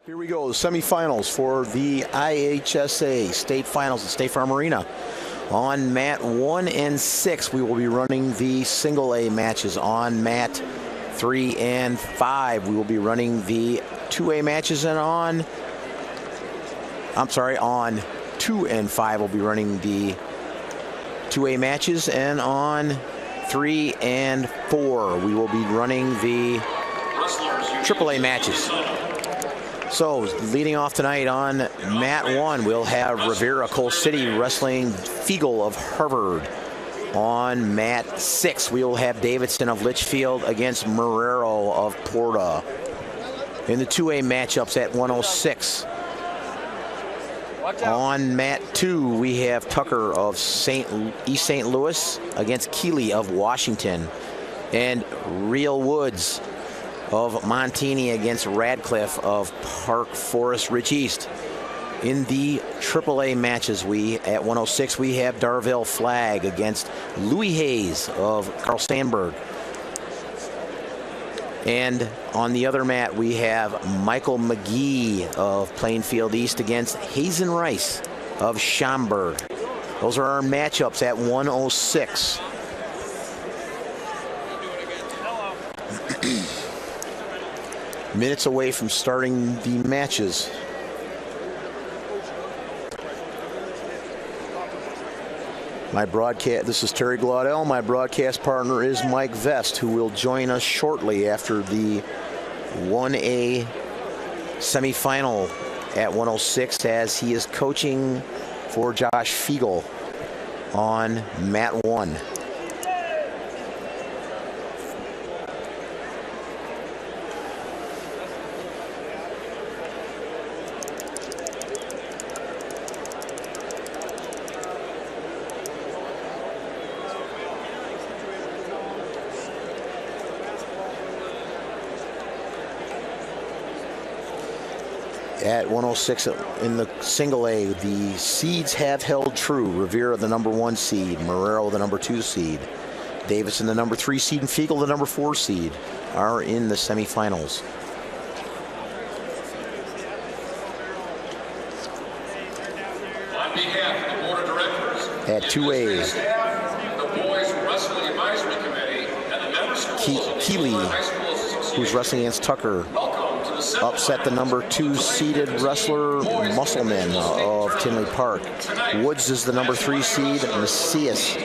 Here we go, the semifinals for the IHSA State Finals at State Farm Arena. On mat 1 and 6, we will be running the single A matches. On mat 3 and 5, we will be running the 2A matches, and on 2 and 5, we'll be running the 2A matches, and on 3 and 4, we will be running the AAA matches. So, leading off tonight on mat 1, we'll have Rivera Coal City wrestling Fiegel of Harvard. On mat 6, we will have Davidson of Litchfield against Marrero of Porta. In the 2A matchups at 106. On mat 2, we have Tucker of East St. Louis against Keeley of Washington. And Real Woods of Montini against Radcliffe of Park Forest Rich East. In the AAA matches, at 106, we have Darville Flag against Louis Hayes of Carl Sandburg. And on the other mat, we have Michael McGee of Plainfield East against Hazen Rice of Schaumburg. Those are our matchups at 106. Minutes away from starting the matches. This is Terry Glaudel. My broadcast partner is Mike Vest, who will join us shortly after the 1A semifinal at 106, as he is coaching for Josh Fiegel on mat 1. At 106 in the single A, the seeds have held true. Rivera, the number 1 seed, Marrero, the number 2 seed, Davidson, the number 3 seed, and Fiegel, the number 4 seed, are in the semifinals. On behalf of the Board of Directors, at 2A, the Boys Wrestling Advisory Committee, and the members of Keeley, who's wrestling against Tucker, upset the number 2 seeded wrestler Musselman of Tinley Park. Woods is the number 3 seed. Macias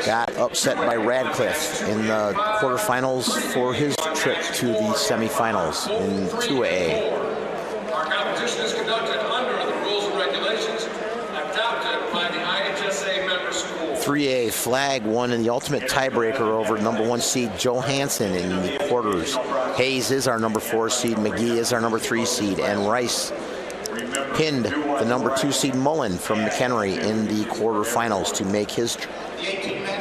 got upset by Radcliffe in the quarterfinals for his trip to the semifinals in 2A. Our competition is conducted under the rules and regulations adopted by the IHSA member school. 3A, Flag won in the ultimate tiebreaker over number 1 seed Johansson in the quarters. Hayes is our number 4 seed, McGee is our number 3 seed, and Rice pinned the number 2 seed Mullen from McHenry in the quarterfinals to make his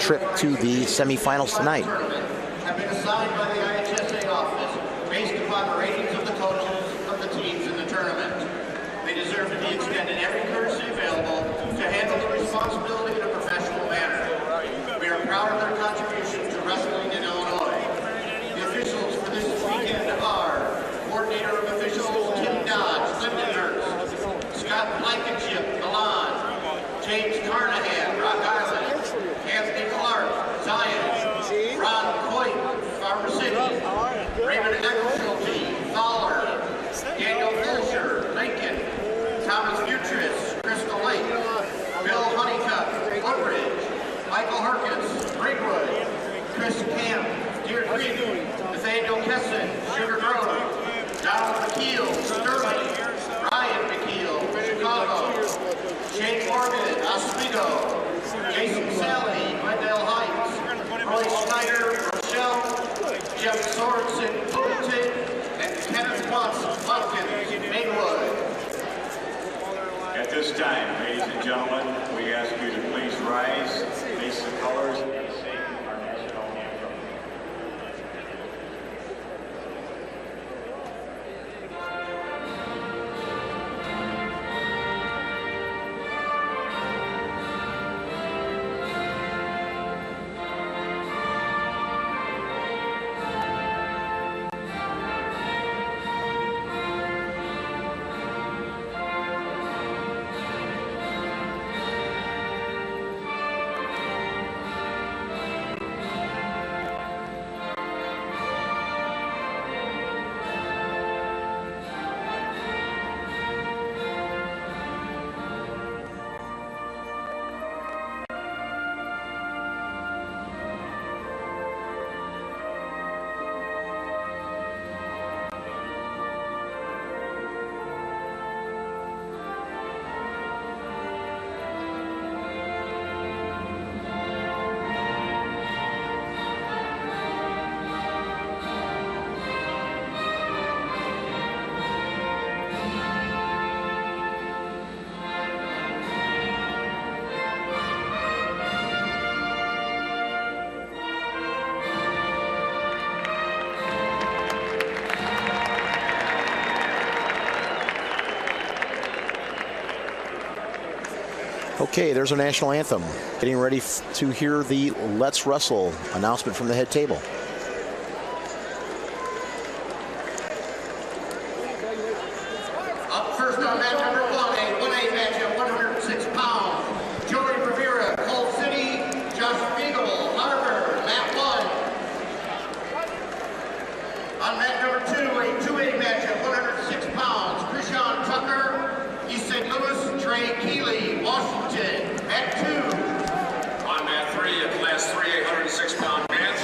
trip to the semifinals tonight. Have been assigned by the IHSA office based upon the ratings of the coaches of the teams in the tournament. They deserve to be extended every courtesy available to handle the responsibility in a professional manner. We are proud of their contributions to wrestling in Illinois. The officials for this weekend are Coordinator of Officials Tim Dodge, Lindenhurst, Scott Blankenship, Milan, James Carnahan, Rock Island, Anthony Clark, Zion, Ron Coit, Farmer City, Raymond Eckerschulte, Fowler, Daniel Fulcher, Lincoln, Thomas Butris, Crystal Lake, Bill Honeycutt, Woodbridge, Michael Herkins, Greenwood, Chris Camp, Deer Creek, Nathaniel Kesson, Sugar Grove, Donald McKeel, Sterling, Ryan McKeel, Chicago, Shane Morgan, Oswego, Jason Sally, Glendale Heights, Roy Snyder, Rochelle, Jeff Sorensen, Fulton, and Kenneth Watts, Watkins, Maywood. At this time, ladies and gentlemen, we ask you to please rise, face the colors, and sing our national anthem. Okay, there's our national anthem. Getting ready to hear the Let's Wrestle announcement from the head table. Up first on mat number 1, a 1A match at 106 pounds. Joey Rivera, Cold City. Josh Beagle, Harvard, mat 1. On mat number 2, a 2A match at 106 pounds. Krishan Tucker, East St. Louis. Trey Keeley, Washington, mat 2. On mat 3, a class 3, 106-pound match.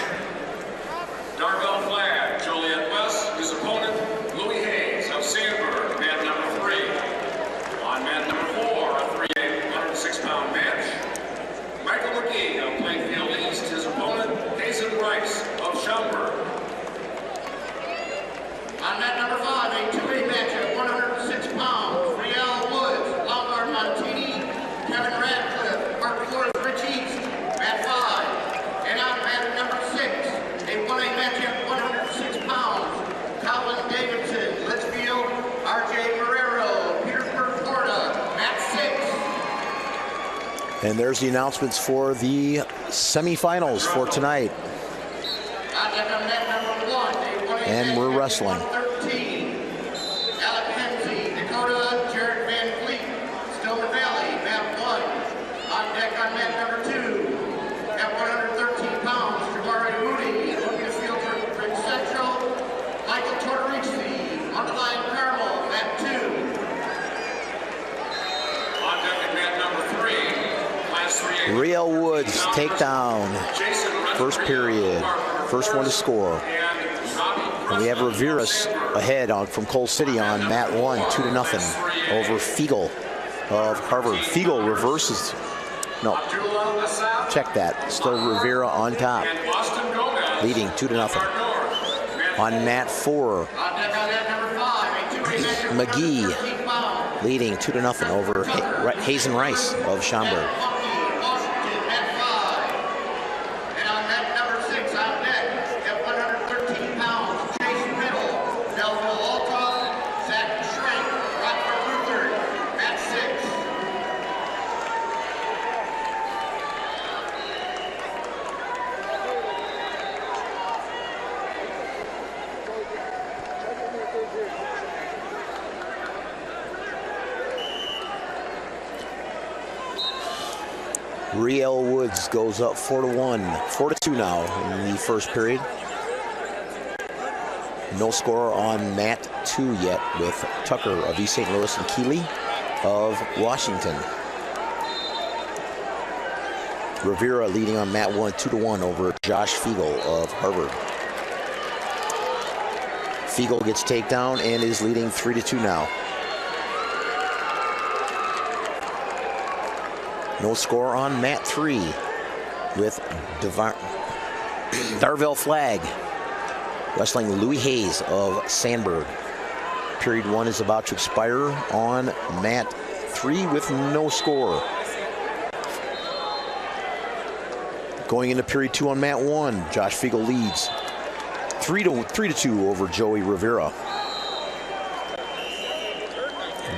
Darvell Flagg, Joliet West, his opponent, Louis Hayes of Sandburg, mat number 3. On mat number 4, a 3A 106-pound match. Michael McGee of Plainfield East, his opponent, Hazen Rice of Schaumburg. On mat number 5, a 2A match at 106 pounds. Riel Woods, Lombard Montini, Kevin Radcliffe, Mark Flores Rich East, mat 5. And on mat number 6, a 1A match at 106 pounds. Colin Davidson, Litchfield, RJ Marrero, Petersburg, Florida, mat 6. And there's the announcements for the semifinals for tonight. And we're wrestling. 13. Alec Hensey, Dakota, Jared Van Fleet, Stillman Valley, mat 1. On deck on mat number 2. At 113 pounds, Jabari Moody, Lucas Field for Prince Central. Michael Tortorici, Underline Carmel, mat 2. On deck at mat number 3, class 3A. Riel Woods takedown. First period. First one to score. And we have Rivera's ahead from Coal City on mat 1, 2-0 over Fiegel of Harvard. Fiegel reverses. No, check that. Still Rivera on top, leading 2-0. On mat 4, McGee leading 2-0 over Hazen Rice of Schaumburg. Riel Woods goes up 4-1, 4-2 now in the first period. No score on mat 2 yet with Tucker of East St. Louis and Keeley of Washington. Rivera leading on mat 1, 2-1 over Josh Fiegel of Harvard. Fiegel gets takedown and is leading 3-2 now. No score on mat 3 with Darvell Flagg wrestling Louis Hayes of Sandburg. Period 1 is about to expire on mat 3 with no score. Going into period 2 on mat 1, Josh Fiegel leads 3-2 over Joey Rivera.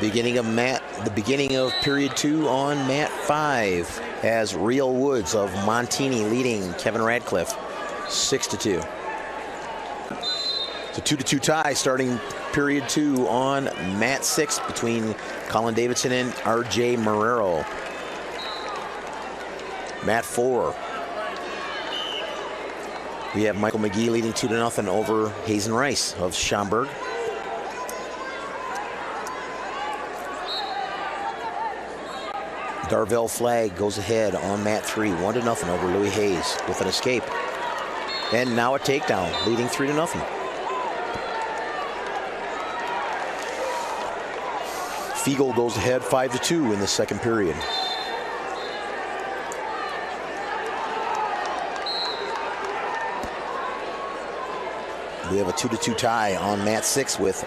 The beginning of period 2 on mat 5 has Riel Woods of Montini leading Kevin Radcliffe 6-2. It's a 2-2 tie starting period 2 on mat 6 between Colin Davidson and RJ Marrero. Mat 4. We have Michael McGee leading 2-0 over Hazen Rice of Schaumburg. Darvell Flagg goes ahead on mat 3, 1-0 over Louis Hayes with an escape. And now a takedown, leading 3-0. Fiegel goes ahead 5-2 in the second period. We have a 2-2 tie on mat 6 with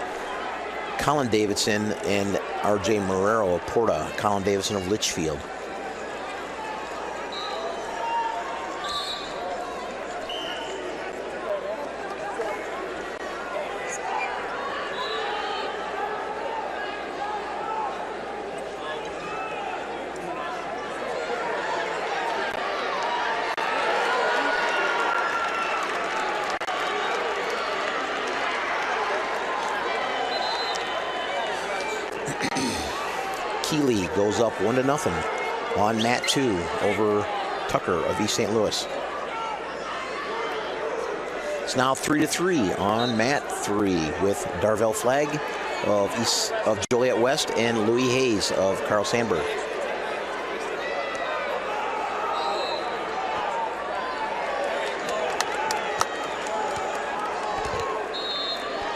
Colin Davidson and RJ Marrero of Porta, Colin Davidson of Litchfield. Keeley goes up 1-0 on mat 2 over Tucker of East St. Louis. It's now 3-3 on mat 3 with Darvell Flagg of Joliet West and Louis Hayes of Carl Sandburg.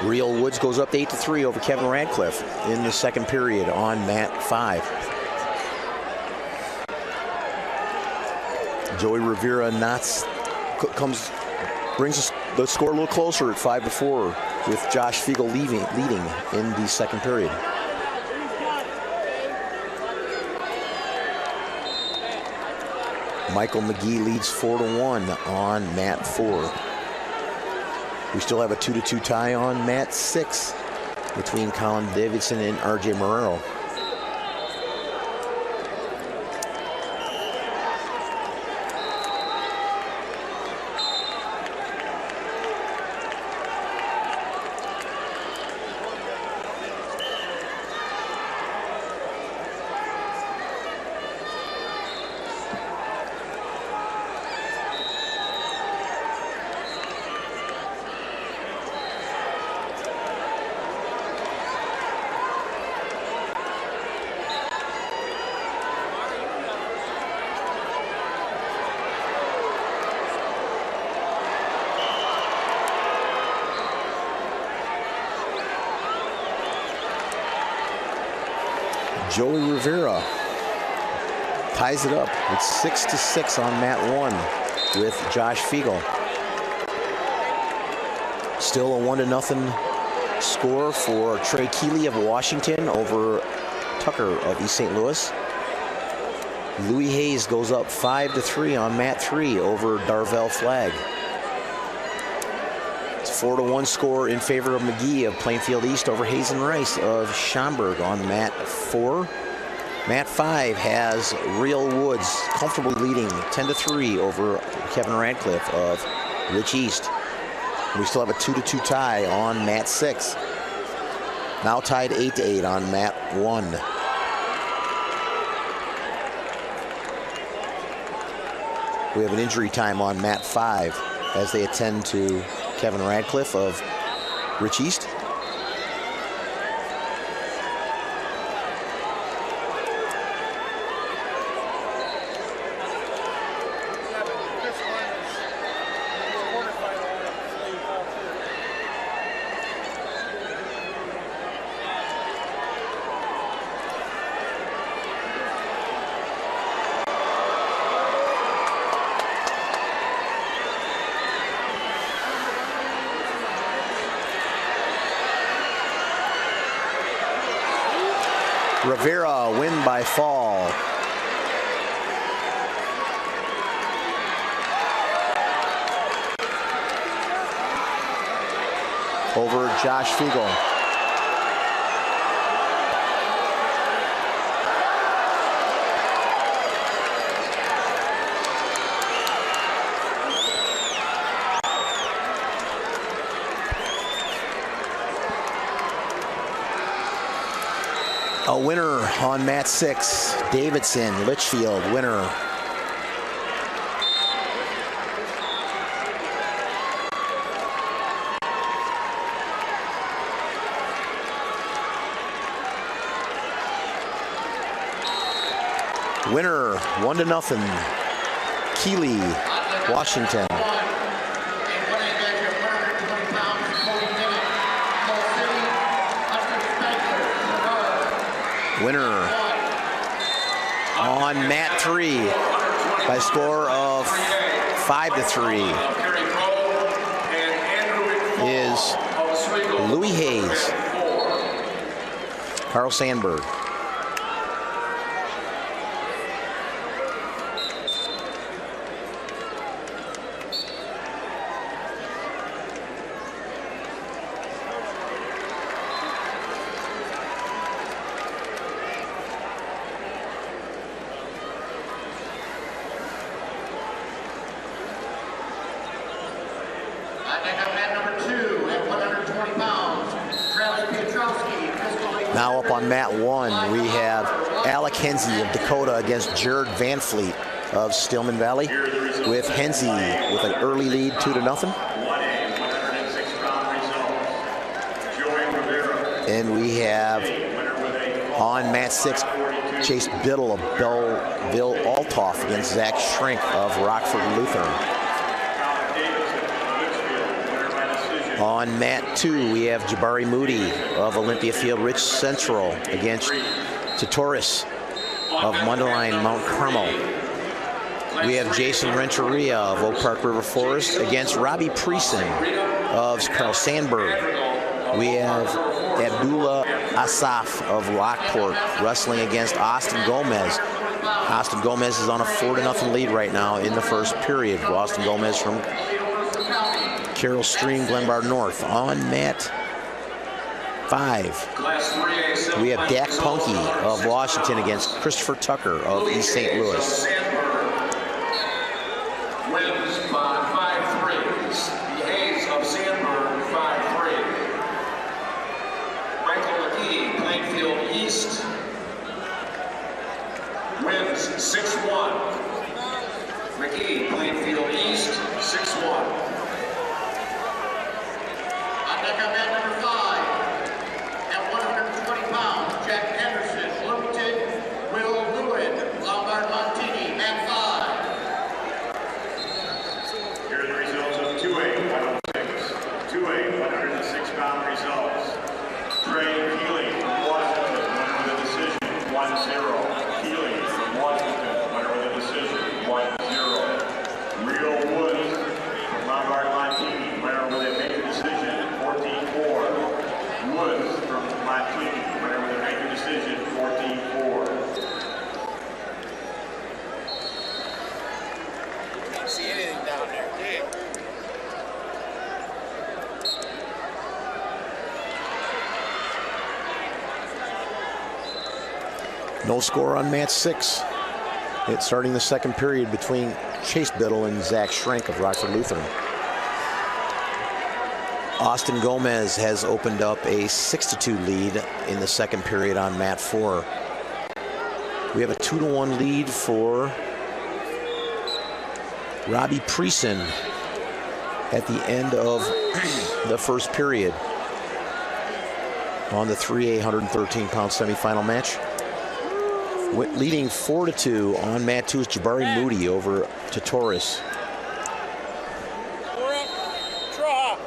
Real Woods goes up 8-3 over Kevin Radcliffe in the second period on mat 5. Joey Rivera brings the score a little closer at 5-4 with Josh Fiegel leading in the second period. Michael McGee leads 4-1 on mat 4. We still have a 2-2 tie on mat 6 between Colin Davidson and RJ Marrero. Joey Rivera ties it up. It's 6-6 on mat 1 with Josh Fiegel. Still a 1-0 score for Trey Keeley of Washington over Tucker of East St. Louis. Louis Hayes goes up 5-3 on mat 3 over Darvell Flagg. It's a 4-1 score in favor of McGee of Plainfield East over Hazen Rice of Schaumburg on mat 4. Mat 5 has Real Woods comfortably leading 10-3 over Kevin Radcliffe of Rich East. We still have a 2-2 tie on mat 6. Now tied 8-8 on mat 1. We have an injury time on mat 5 as they attend to Kevin Radcliffe of Rich East. Rivera win by fall. Over Josh Fiegel. A winner on mat 6, Davidson, Litchfield, winner. Winner, 1-0, Keeley, Washington. Winner on mat 3 by a score of 5-3 is Louis Hayes, Carl Sandburg. Now up on mat 1, we have Alec Hensey of Dakota against Jared Van Fleet of Stillman Valley, with Hensey with an early lead 2-0. 106-pound results. And we have on mat 6, Chase Biddle of Bill Altoff against Zach Shrink of Rockford Lutheran. On mat 2, we have Jabari Moody of Olympia Field Rich Central against Titoris of Mundelein Mount Carmel. We have Jason Renteria of Oak Park River Forest against Robbie Preeson of Carl Sandburg. We have Abdullah Asaf of Lockport wrestling against Austin Gomez. Austin Gomez is on a 4-0 lead right now in the first period. Austin Gomez from Carroll Stream, Glenbard North. On mat 5, we have Dak Punky of Washington against Christopher Tucker of East St. Louis. Wins by 5-3. The Hayes of Sandburg 5-3. Michael McGee, Plainfield East, wins 6-1. McGee, Plainfield East, 6-1. On deck on mat number 5, at 120 pounds, Jack Anderson, Bloomington, Will Lewin, Lombard Montini, mat 5. Here are the results of 2A 106. 2A 106-pound results. Trey Keeley from Washington, winner with a decision, 1-0. Keeley from Washington, winner with a decision, 1-0. Rio Woods from Lombard Montini, winner with a major decision, 14-4. Woods from Montini, winner with a major decision, 14-4. Can't see anything down there. No score on mat 6. It's starting the second period between Chase Biddle and Zach Shrink of Rockford Lutheran. Austin Gomez has opened up a 6-2 lead in the second period on mat 4. We have a 2-1 lead for Robbie Preeson at the end of the first period on the 3A 113-pound semifinal match. Leading 4-2 on mat 2 is Jabari Moody over Titoris. Draw.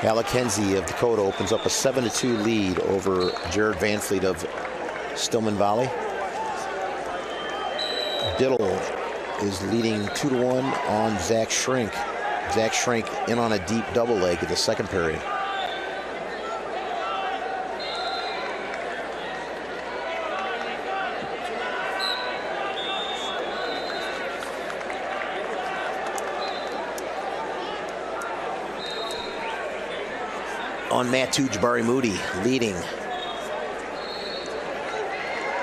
Alec Hensey of Dakota opens up a 7-2 lead over Jared Van Fleet of Stillman Valley. Biddle is leading 2-1 on Zach Shrink. Zach Shrink in on a deep double leg in the second period. On mat 2, Jabari Moody leading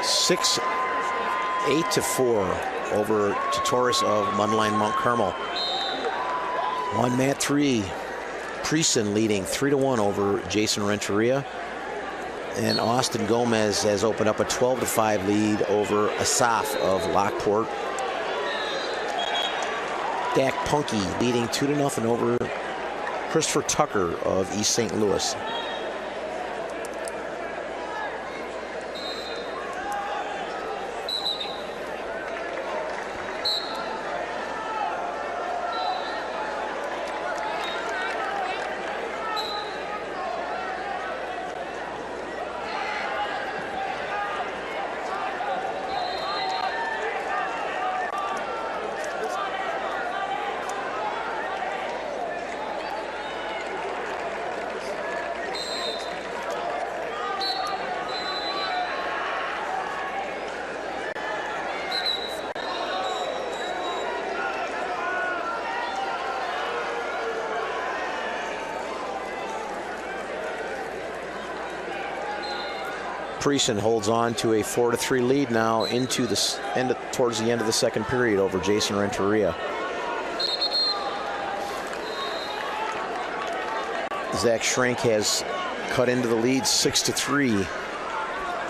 8-4 over Titoris of Mundelein Mount Carmel. On mat 3, Preeson leading 3-1 over Jason Renteria. And Austin Gomez has opened up a 12-5 lead over Asaf of Lockport. Dak Punky leading 2-0 over Christopher Tucker of East St. Louis. Priesen holds on to a 4-3 lead now into the towards the end of the second period over Jason Renteria. Zach Schrank has cut into the lead 6-3.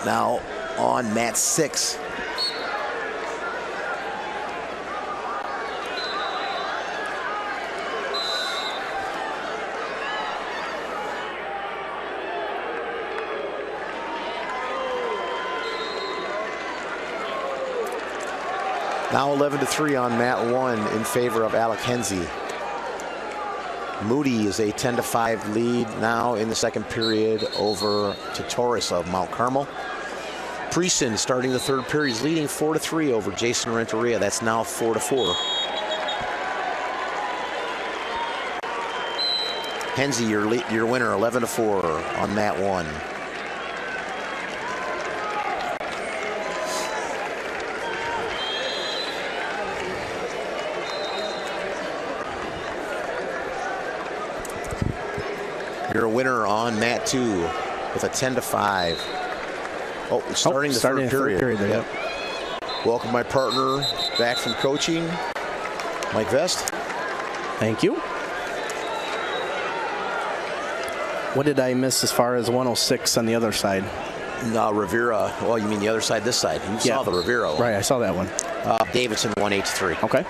Now on mat 6. Now 11-3 on mat 1 in favor of Alec Henze. Moody is a 10-5 lead now in the second period over Torres of Mount Carmel. Priesen starting the third period is leading 4-3 over Jason Renteria. That's now 4-4. Henze, your winner, 11-4 on mat 1. You're a winner on mat 2 with a 10-5. Oh, starting the third period. Yep. Welcome my partner back from coaching, Mike Vest. Thank you. What did I miss as far as 106 on the other side? No, Rivera. Well, you mean the other side, this side. You saw the Rivera one. Right, I saw that one. Davidson 183. Okay.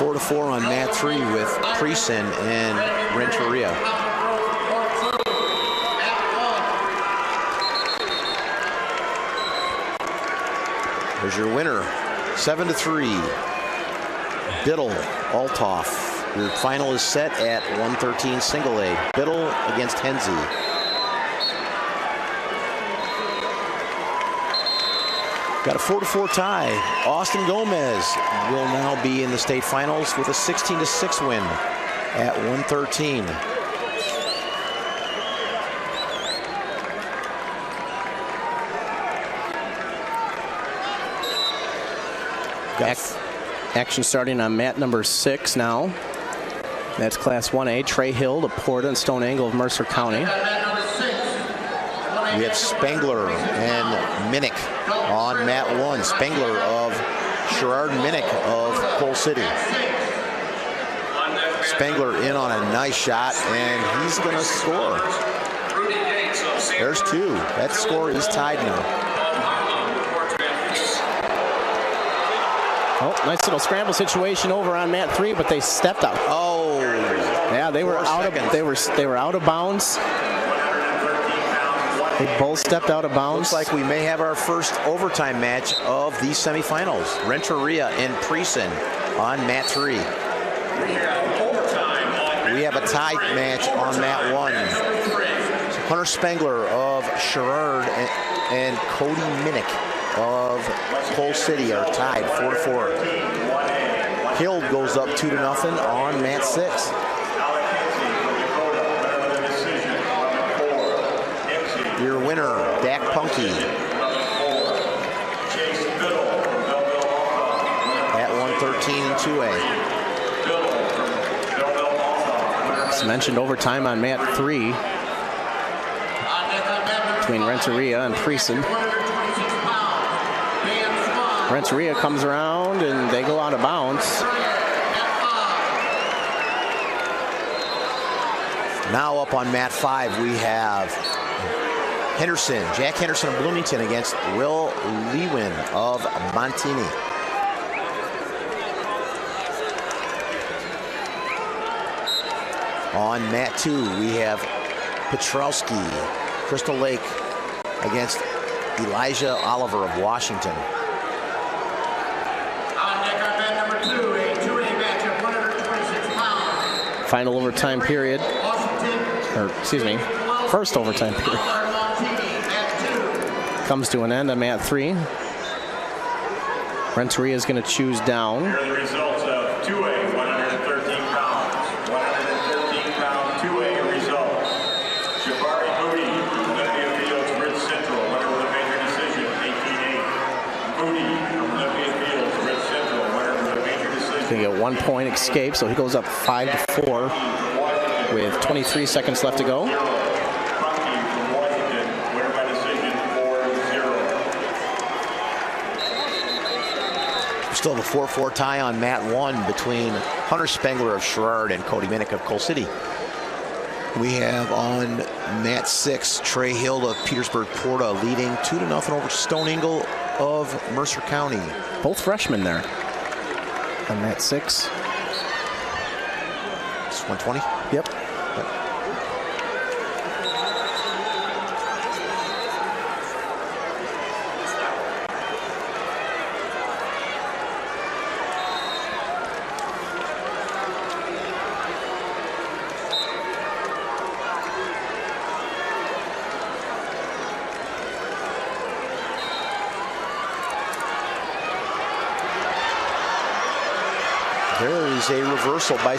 Number 4-4 on mat 3 with Priesen and Renteria. There's your winner, 7-3. Biddle, Althoff. Your final is set at 113 single A. Biddle against Henze. Got a 4-4 tie. Austin Gomez will now be in the state finals with a 16-6 win at 113. Action starting on mat number 6 now. That's Class 1A. Trey Hill, Laporta, and Stone Angle of Mercer County. We have Spengler and Minnick on mat 1. Spengler of Sherrard, Minnick of Coal City. Spengler in on a nice shot, and he's going to score. There's 2. That score is tied now. Oh, nice little scramble situation over on mat 3, but they stepped out. Oh, yeah, they were out of they were out of bounds. They both stepped out of bounds. Looks like we may have our first overtime match of these semifinals. Renteria and Priesen on mat 3. We have a tie match on mat 1. So Hunter Spengler of Sherrard and Cody Minnick of Coal City are tied 4-4. Hill goes up 2-0 on mat 6. Your winner, Dak Punky, at 113 and 2A. As mentioned, overtime on mat 3 between Renteria and Priesen. Renteria comes around and they go out of bounds. Now up on mat 5 we have Henderson, Jack Henderson of Bloomington against Will Lewin of Montini. On mat 2 we have Petrowski, Crystal Lake against Elijah Oliver of Washington. Final overtime period, or excuse me, first overtime period comes to an end on mat 3. Renteria is going to choose down. Here are the results of 2A, 113 pounds. 113-pound 2A results. Jabari Moody, Olympia Fields, Ridge Central, winner with a major decision, 18-8. Moody, Olympia Fields, Ridge Central. 1 point escape, so he goes up 5-4 with 23 seconds left to go. Still have a 4-4 tie on mat 1 between Hunter Spengler of Sherrard and Cody Minnick of Coal City. We have on mat 6 Trey Hill of Petersburg Porta leading 2-0 over Stone Ingle of Mercer County. Both freshmen there on mat 6. It's 120? Yep. There is a reversal by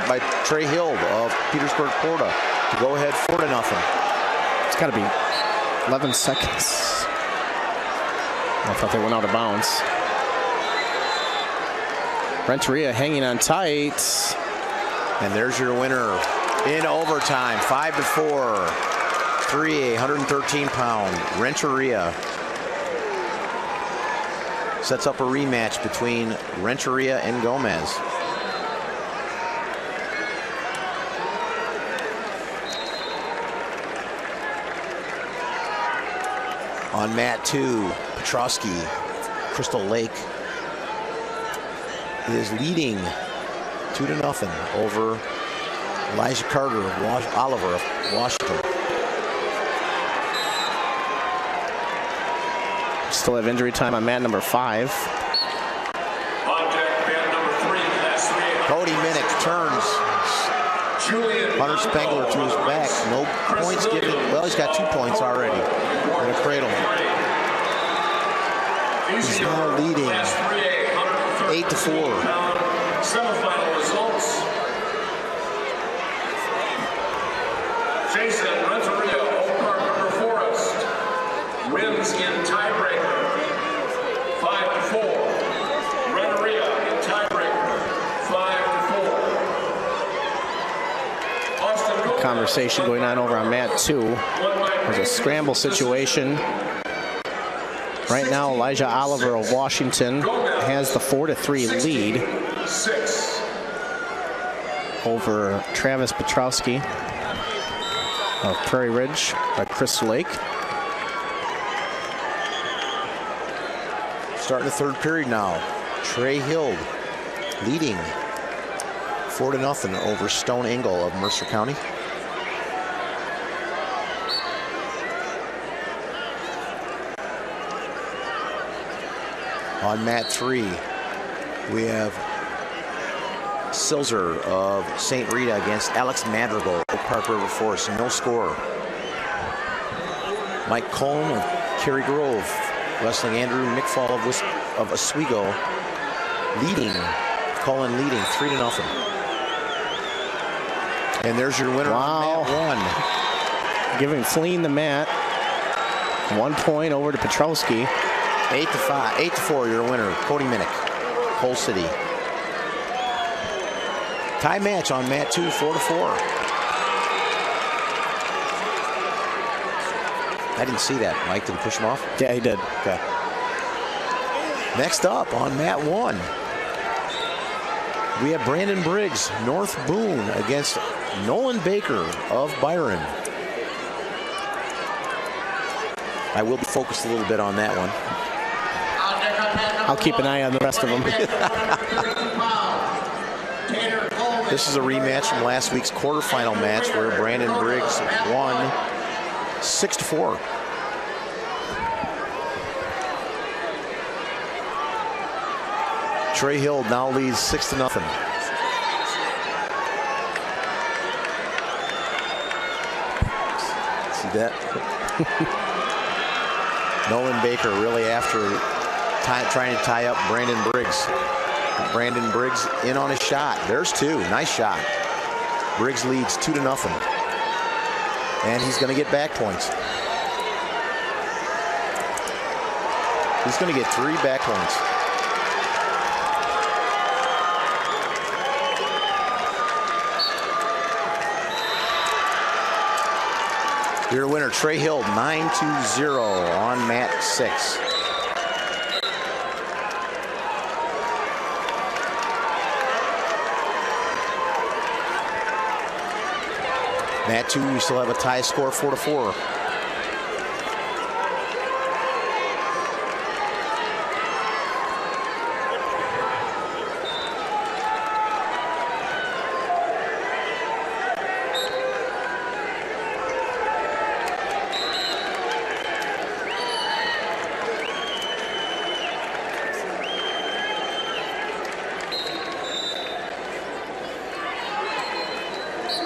by Trey Hill of Petersburg Porta to go ahead 4-0. It's got to be 11 seconds. I thought they went out of bounds. Renteria hanging on tight. And there's your winner in overtime, 5-4. 3A, 113-pound Renteria. Sets up a rematch between Renteria and Gomez. On mat 2, Petrosky, Crystal Lake is leading 2-0 over Elijah Carter of Oliver of Washington. Still have injury time on mat number 5. Cody Minnick turns. Hunter Spengler to his back. No points given. Well, he's got 2 points already in a cradle. He's now leading 8-4. Semifinal results. Jason Renteria, Oak Park River Forest, wins in tiebreaker, 5-4. Renteria in tiebreaker, 5-4. Conversation going on over on mat 2. There's a scramble situation. Right now, Elijah Oliver of Washington has the 4-3 lead over Travis Petrowski of Prairie Ridge by Crystal Lake. Starting the third period now. Trey Hill leading 4-0 over Stone Ingle of Mercer County. On mat 3, we have Silzer of St. Rita against Alex Madrigal of Park River Forest. No score. Mike Cohn of Cary Grove wrestling Andrew McFall of Oswego, leading. Colin leading 3-0. And there's your winner. Wow. On mat 1. Giving Fleen the mat. 1 point over to Petrowski. 8-5, 8-4, your winner, Cody Minnick, Coal City. Tie match on mat 2, 4-4. I didn't see that. Mike, did he push him off? Yeah, he did. Okay. Next up on mat 1, we have Brandon Briggs, North Boone against Nolan Baker of Byron. I will be focused a little bit on that one. I'll keep an eye on the rest of them. This is a rematch from last week's quarterfinal match where Brandon Briggs won 6-4. Trey Hill now leads 6-0. See that? Nolan Baker really after trying to tie up Brandon Briggs. Brandon Briggs in on a shot. There's 2. Nice shot. Briggs leads 2-0. And he's going to get back points. He's going to get 3 back points. Your winner, Trey Hill, 9-0 on mat 6. Mat 2, we still have a tie score, 4-4.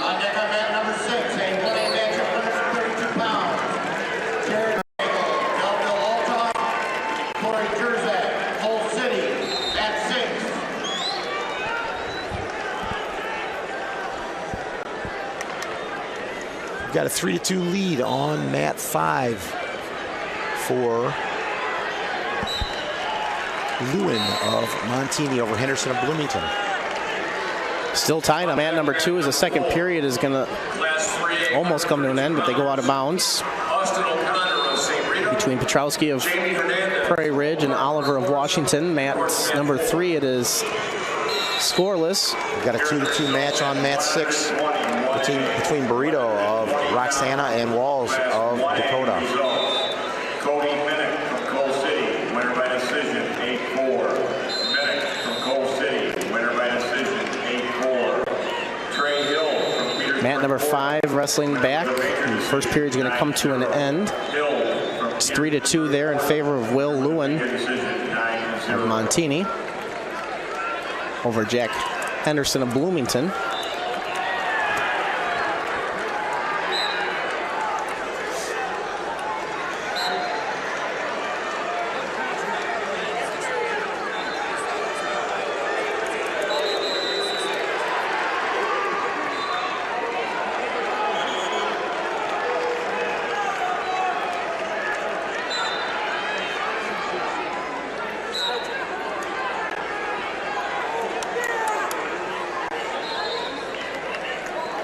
On deck on mat number 6, a 1A match of 132 pounds. Jared Michael, Delville Alton, Corey Jerzak, Hull City, mat 6. We've got a 3-2 lead on mat 5 for Lewin of Montini over Henderson of Bloomington. Still tied on mat number 2 as the second period is going to almost come to an end, but they go out of bounds. Between Petrowski of Prairie Ridge and Oliver of Washington. Mat number 3, it is scoreless. We've got a 2-2 match on mat 6 between Burrito of Roxana and Walls of Dakota. Cody Minnick from Coal City, winner by decision, 8-4. Minnick from Coal City, winner by decision, 8-4. Trey Hill from Petersburg. Mat number 5 wrestling back. The first period is going to come to an end. It's 3-2 there in favor of Will Lewin of Montini over Jack Henderson of Bloomington.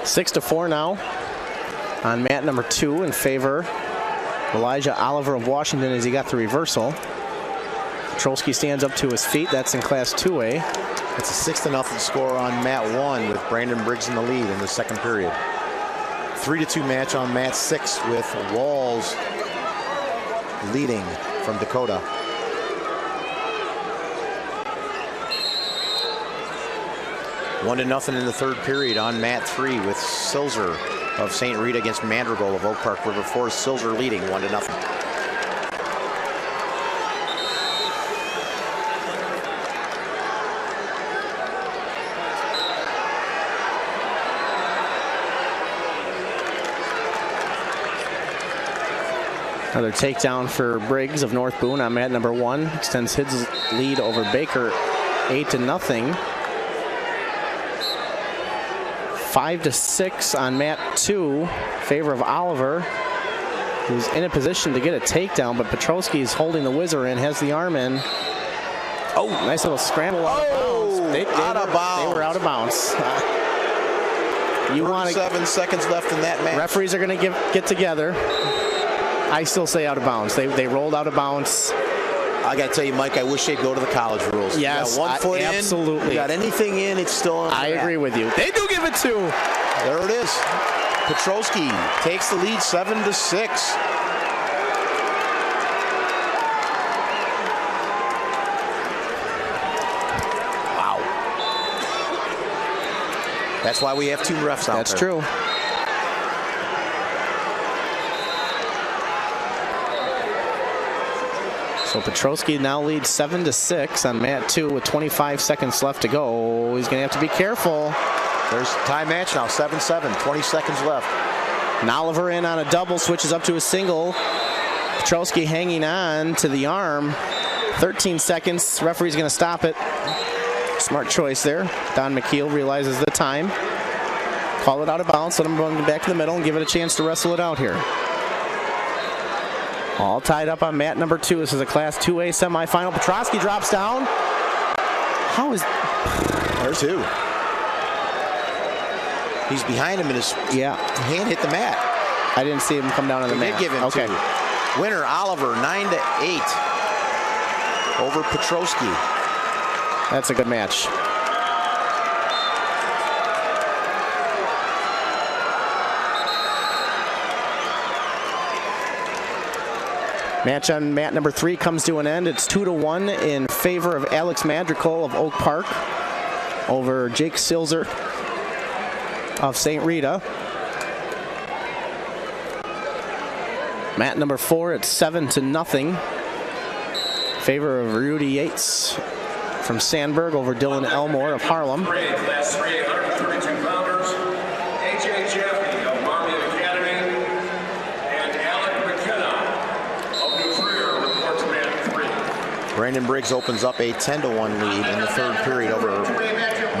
Six to 4 now on mat number 2 in favor of Elijah Oliver of Washington as he got the reversal. Petrowski stands up to his feet. That's in Class 2A. It's a 6-0 score on mat 1 with Brandon Briggs in the lead in the second period. 3-2 match on mat 6 with Walls leading from Dakota. One to nothing in the third period on mat 3 with Silzer of St. Rita against Madrigal of Oak Park River Forest. Silzer leading 1-0. Another takedown for Briggs of North Boone on mat number 1. Extends his lead over Baker 8-0. 5-6 on mat 2 in favor of Oliver, who's in a position to get a takedown, but Petrowski is holding the whizzer in, has the arm in. Oh, nice little scramble out of bounds. They were out of bounds. You want 7 seconds left in that match. Referees are going to get together. I still say out of bounds. They rolled out of bounds. I got to tell you, Mike, I wish they'd go to the college rules. Yes, you got 1 foot absolutely. in. You got anything in, it's still on. I agree with you. They do give it 2. There it is. Petrowski takes the lead 7-6. Wow. That's why we have 2 refs out there. That's true. So Petrowski now leads 7-6 on mat 2 with 25 seconds left to go. He's going to have to be careful. There's tie match now, 7-7, 20 seconds left. And Oliver in on a double, switches up to a single. Petrowski hanging on to the arm. 13 seconds, referee's going to stop it. Smart choice there. Don McKeel realizes the time. Call it out of bounds, let him run back to the middle and give it a chance to wrestle it out here. All tied up on mat number 2. This is a Class 2A semifinal. Petrowski drops down. How is... There's who? He's behind him and his hand hit the mat. I didn't see him come down on the mat. Did give him okay. 2. Winner Oliver 9-8 over Petrowski. That's a good match. Match on mat number 3 comes to an end. It's 2-1 in favor of Alex Madrigal of Oak Park over Jake Silzer of St. Rita. Mat number 4, it's 7-0 in favor of Rudy Yates from Sandburg over Dylan Elmore of Harlem. Class 3, 132 pounders. A.J. Jaffe of Marmion Academy and Alec McKenna of New Trier report to mat 3. Brandon Briggs opens up a 10-1 lead in the third period over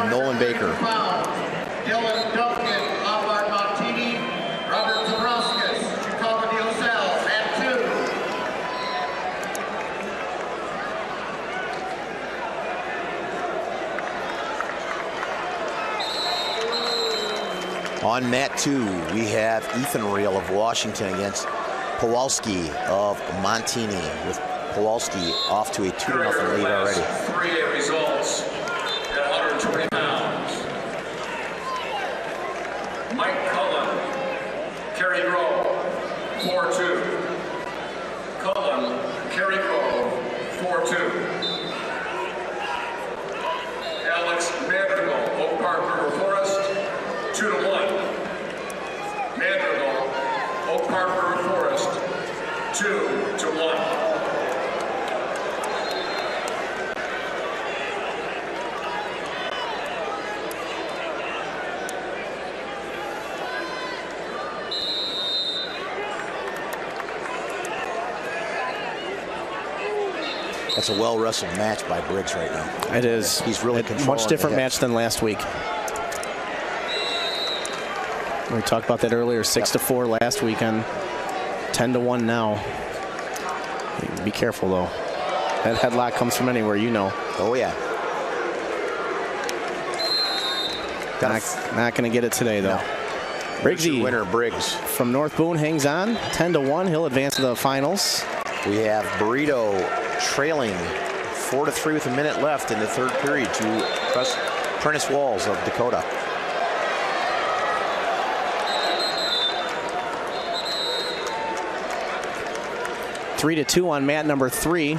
Nolan Baker. Dylan Duncan, Lombard Montini, Robert Zabrowskis, Chicago DeOsel, at 2. On mat 2, we have Ethan Reel of Washington against Pawalski of Montini, with Pawalski off to a 2-0 lead already. 3A results at 120 pounds. Mike Cullen, Kerry Grove, 4-2. Cullen, Kerry Grove, 4-2. Alex Madrigal, Oak Park River Forest, 2-1. Madrigal, Oak Park River Forest, 2-1. That's a well-wrestled match by Briggs right now. It is. He's really controlling much different the match than last week. We talked about that earlier. 6-4 last weekend. 10-1 now. Be careful though. That headlock comes from anywhere, you know. Oh yeah. Not going to get it today though. No. Briggsy, Winner Briggs from North Boone, hangs on. 10-1. He'll advance to the finals. We have Burrito trailing 4-3 with a minute left in the third period to Prentice Walls of Dakota. Three to 2 on mat number 3.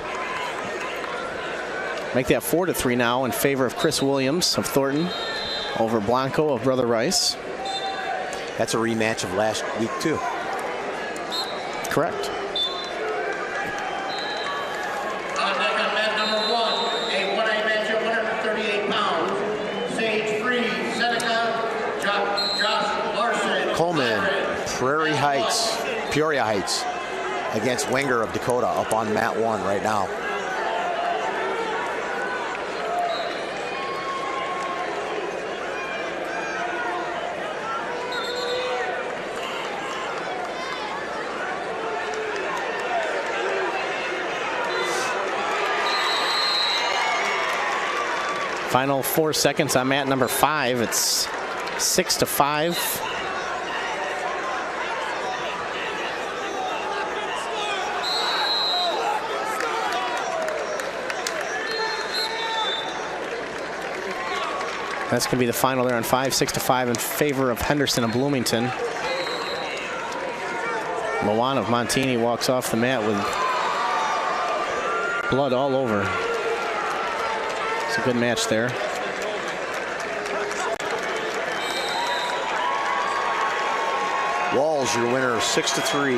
Make that 4-3 now in favor of Chris Williams of Thornton over Blanco of Brother Rice. That's a rematch of last week too. Correct. On deck on mat number 1, a 1A match of 138 pounds. Sage Free, Seneca, Josh Larson. Coleman, Peoria Heights against Wenger of Dakota up on mat 1 right now. Final 4 seconds on mat number 5. It's 6-5. That's going to be the final there on 5, 6-5 in favor of Henderson of Bloomington. Lawan of Montini walks off the mat with blood all over. It's a good match there. Walls, your winner, 6-3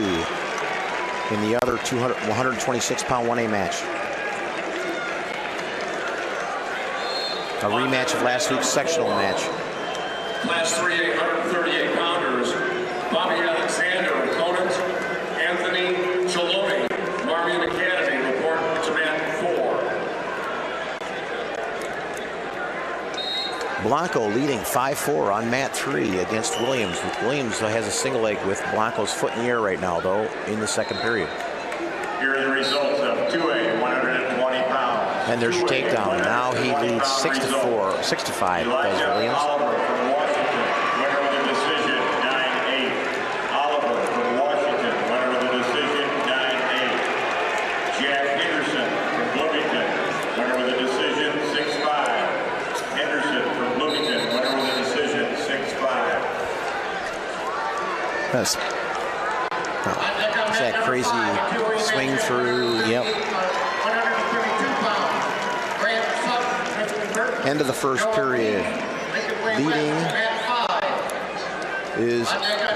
in the other 126-pound 1A match. A rematch of last week's sectional match. Class 3A 138 pounders, Bobby Alexander, opponent, Anthony Chaloni, Marmion Academy, report to mat 4. Blanco leading 5-4 on mat 3 against Williams. Williams has a single leg with Blanco's foot in the air right now, though, in the second period. Here are the results of 2A, 120 pounds. And there's your takedown. Now he leads 6-5, does Williams. Oliver from Washington, winner with a decision, 9-8. Oliver from That's It's that crazy swing through. yep. 132 pounds. Grant Sutton. End of the first period. Leading is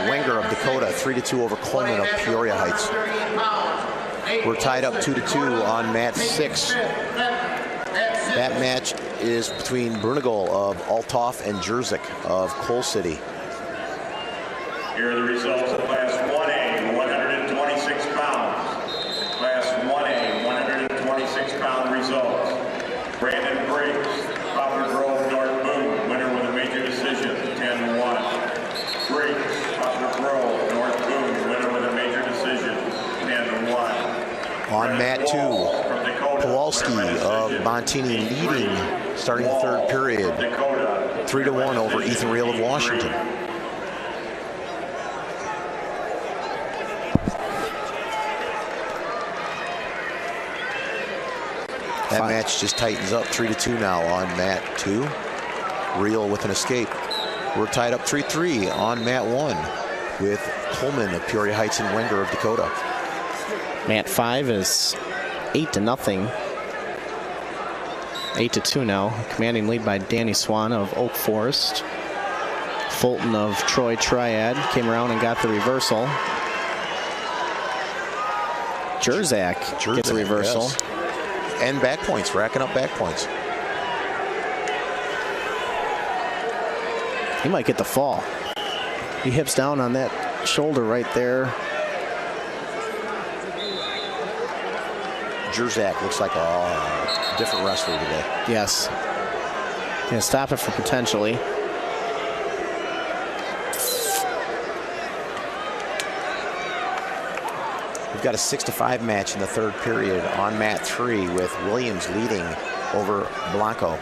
Wenger of Dakota, 3-2 over Coleman of Peoria Heights. We're tied up 2-2 on mat 6. That match is between Brunagol of Althoff and Jerzyk of Coal City. Here are the results of Class 1A, 126 pounds. Class 1A, 126 pound results. Brandon Briggs, Poplar Grove, North Boone, winner with a major decision, 10-1. Briggs, Poplar Grove, North Boone, winner with a major decision, 10-1. On mat 2, Kowalski of Montini leading, starting the third period, 3-1 over Ethan Reel of Washington. That match just tightens up 3-2 now on mat 2. Reel with an escape. We're tied up 3-3 on mat 1 with Coleman of Peoria Heights and Wenger of Dakota. Mat 5 is 8-0. 8-2 now. Commanding lead by Danny Swan of Oak Forest. Fulton of Troy Triad came around and got the reversal. Jerzyk gets a reversal. Yes. And back points, racking up back points. He might get the fall. He hips down on that shoulder right there. Jerzyk looks like a different wrestler today. Yes. Gonna stop it for potentially. We've got a 6-5 match in the third period on mat 3 with Williams leading over Blanco.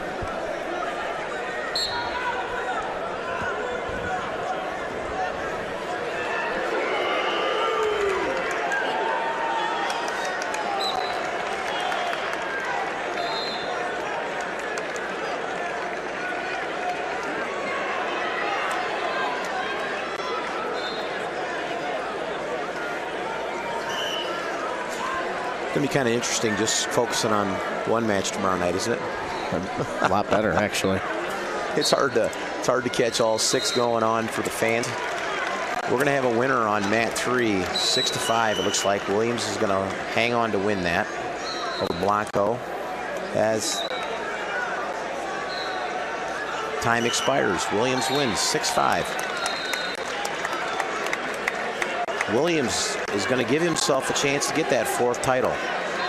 It's going to be kind of interesting just focusing on one match tomorrow night, isn't it? A lot better, actually. It's hard to catch all 6 going on for the fans. We're going to have a winner on mat 3, 6-5. It looks like Williams is going to hang on to win that over Blanco as time expires. Williams wins 6-5. Williams is going to give himself a chance to get that 4th title.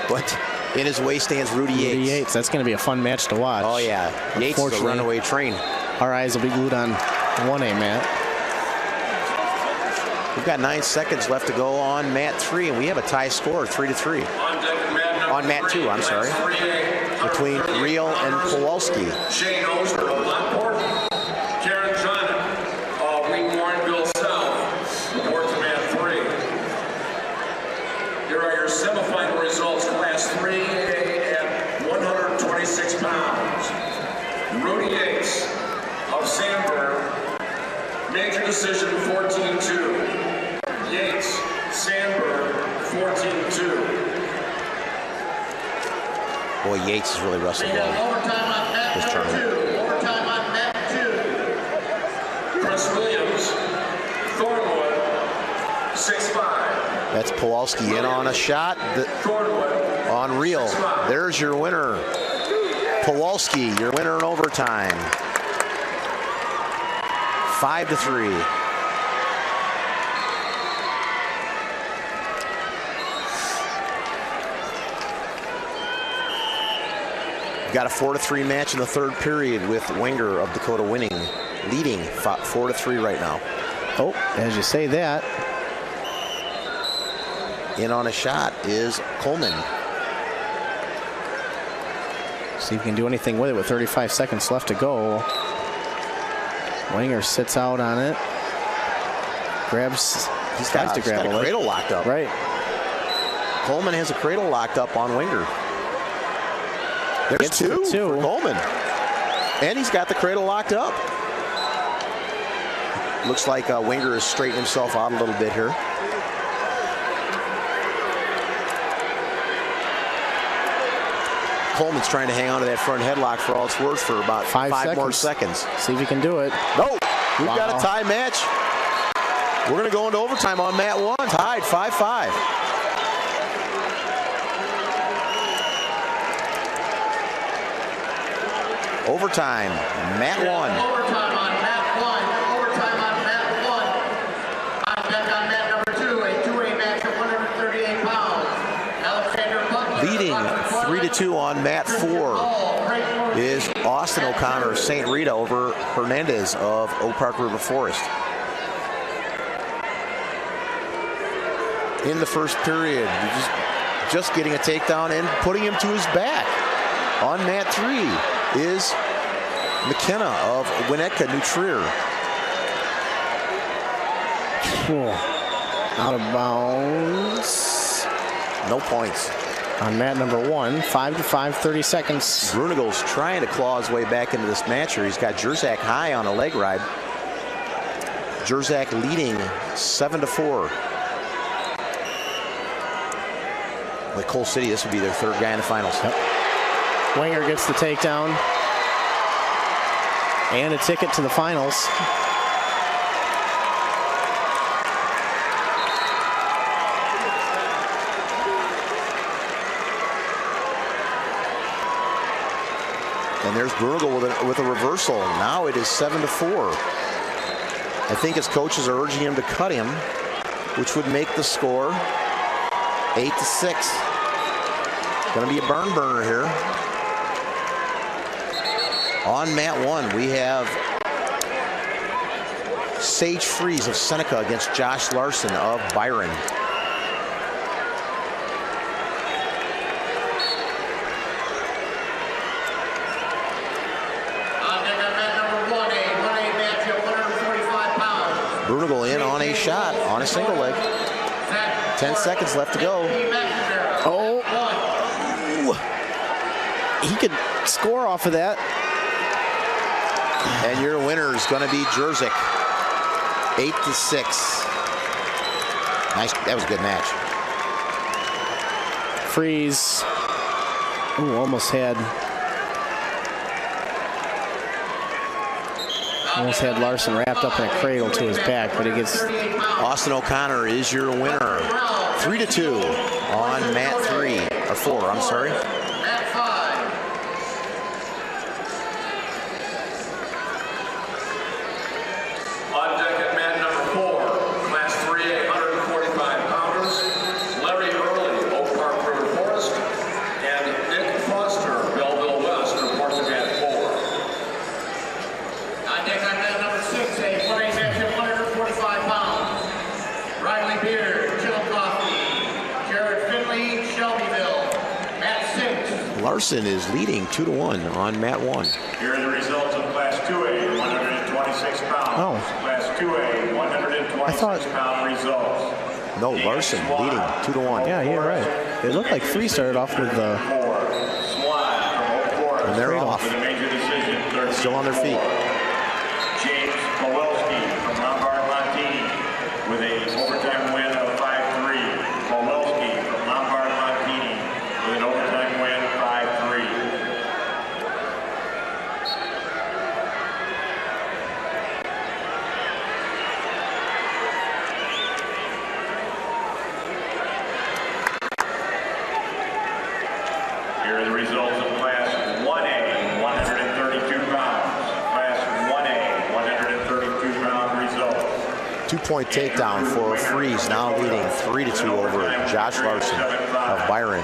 But in his way stands Rudy Yates. That's going to be a fun match to watch. Oh, yeah. Yates is a runaway train. Our eyes will be glued on 1A mat. We've got 9 seconds left to go on mat 3, and we have a tie score, 3-3. On mat 2, I'm sorry. Between Reel and Kowalski. Shane Oster of Lockport. Karen Johnson of Wheaton-Warrenville South. Report to mat 3. Here are your semifinal results. Class 3A at 126 pounds. Rudy Yates of Sandburg. Major decision 14-2. Yates, Sandburg, 14-2. Boy, Yates has really wrestled well Overtime on mat this number tournament. 2. Overtime on mat 2. Chris Williams, Thornwood, 6'5". That's Kowalski in on a shot Thornwood, on Reel. There's your winner. Kowalski, your winner in overtime. 5-3. Got a 4-3 match in the third period with Wenger of Dakota leading 4-3 right now. Oh, as you say that. In on a shot is Coleman. See if he can do anything with it with 35 seconds left to go. Wenger sits out on it. Grabs. He's got to grab a cradle locked up. Right. Coleman has a cradle locked up on Wenger. There's Gets two for for Coleman. And he's got the cradle locked up. Looks like Winger is straightening himself out a little bit here. Coleman's trying to hang on to that front headlock for all it's worth for about five more seconds. See if he can do it. No, we've got a tie match. We're going to go into overtime on mat 1. Tied 5-5. Overtime, mat 1. Overtime on mat 1. Overtime on mat 1. On deck on mat number 2, a two-way match of 138 pounds. Alexander Butler. Leading 3-2 on mat 4 is Austin O'Connor of St. Rita over Hernandez of Oak Park River Forest. In the first period, just getting a takedown and putting him to his back. On mat 3 is McKenna of Winnetka New Trier. Out of bounds. No points. On mat number 1, 5-5, 30 seconds. Brunigal's trying to claw his way back into this match here. He's got Jerzak high on a leg ride. Jerzak leading 7-4. With Cole City, this would be their third guy in the finals. Yep. Winger gets the takedown and a ticket to the finals. And there's Brunigal with a reversal. Now it is 7-4. I think his coaches are urging him to cut him, which would make the score 8-6. Going to be a barn burner here. On mat 1, we have Sage Freeze of Seneca against Josh Larson of Byron. On deck on mat number 1, a one-way match of 145 pounds. Brunigal in on a shot on a single leg. 10 seconds left to go. Oh, he could score off of that. And your winner is going to be Jerzak. 8-6. Nice. That was a good match. Freeze. Ooh, almost had Larson wrapped up in a cradle to his back, but he gets. Austin O'Connor is your winner. 3-2 on mat 3 or 4. I'm sorry. Mat 5. On deck at mat number 4, class 3A, 145 pounders, Larry Early, Oak Park River Forest, and Nick Foster, Belleville West, reports at mat 4. On deck on mat number 6, a one-way match of 145 pounds. Riley Beard, Chillicothe, Jared Finley, Shelbyville. Mat 6. Larson is leading 2-1 on mat 1. Here are the results of Class 2A, 126 pounds. Oh. Class 2A, 126 pound results. No, Larson leading 2-1. Yeah, you're right. It looked like Free started off with the. Swan from Oak Forest. And they're off. With a major decision, 13-4. Still on their feet. James Mawelski from Lombard Montini with a overtime win of 5-3. Mawelski from Lombard Montini with an overtime win 5-3. Here are the results of Class 1A, 132 pounds. Class 1A, 132 pound results. 2-point takedown for Freeze, now leading 3-2 over Josh Larson of Byron.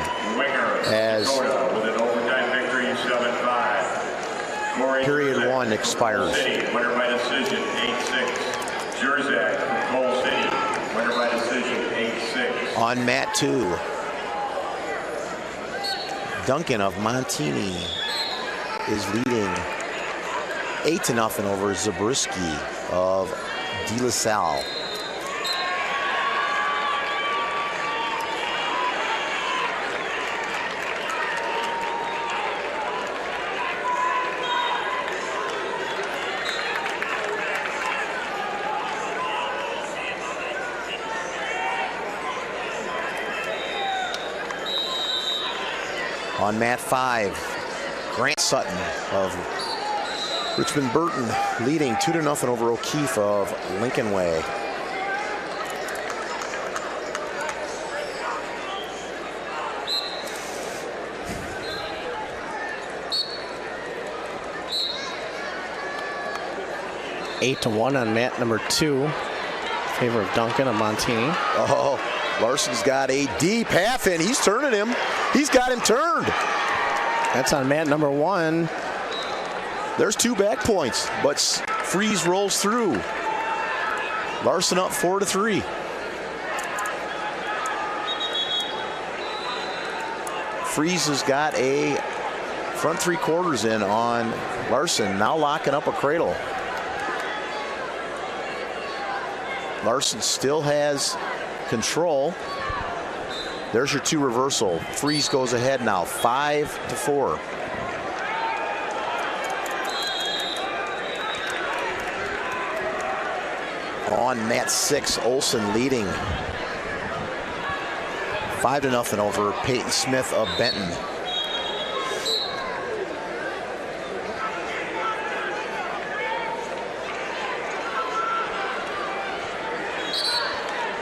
As With an overtime victory, 7-5. period 1 expires. Winner by decision, 8-6. Jerzak from Cole City, winner by decision, 8-6. On mat 2, Duncan of Montini is leading 8-0 over Zabriskie of De La Salle. On mat 5, Grant Sutton of Richmond Burton leading 2-0 over O'Keefe of Lincoln Way. Eight to 1 on mat number 2. In favor of Duncan of Montini. Oh, Larson's got a deep half in. He's turning him. He's got him turned. That's on mat number 1. There's 2 back points, but Freeze rolls through. Larson up 4-3. Freeze has got a front 3/4 in on Larson, now locking up a cradle. Larson still has control. There's your 2 reversal. Freeze goes ahead now, 5-4. On mat 6, Olson leading 5-0 over Peyton Smith of Benton.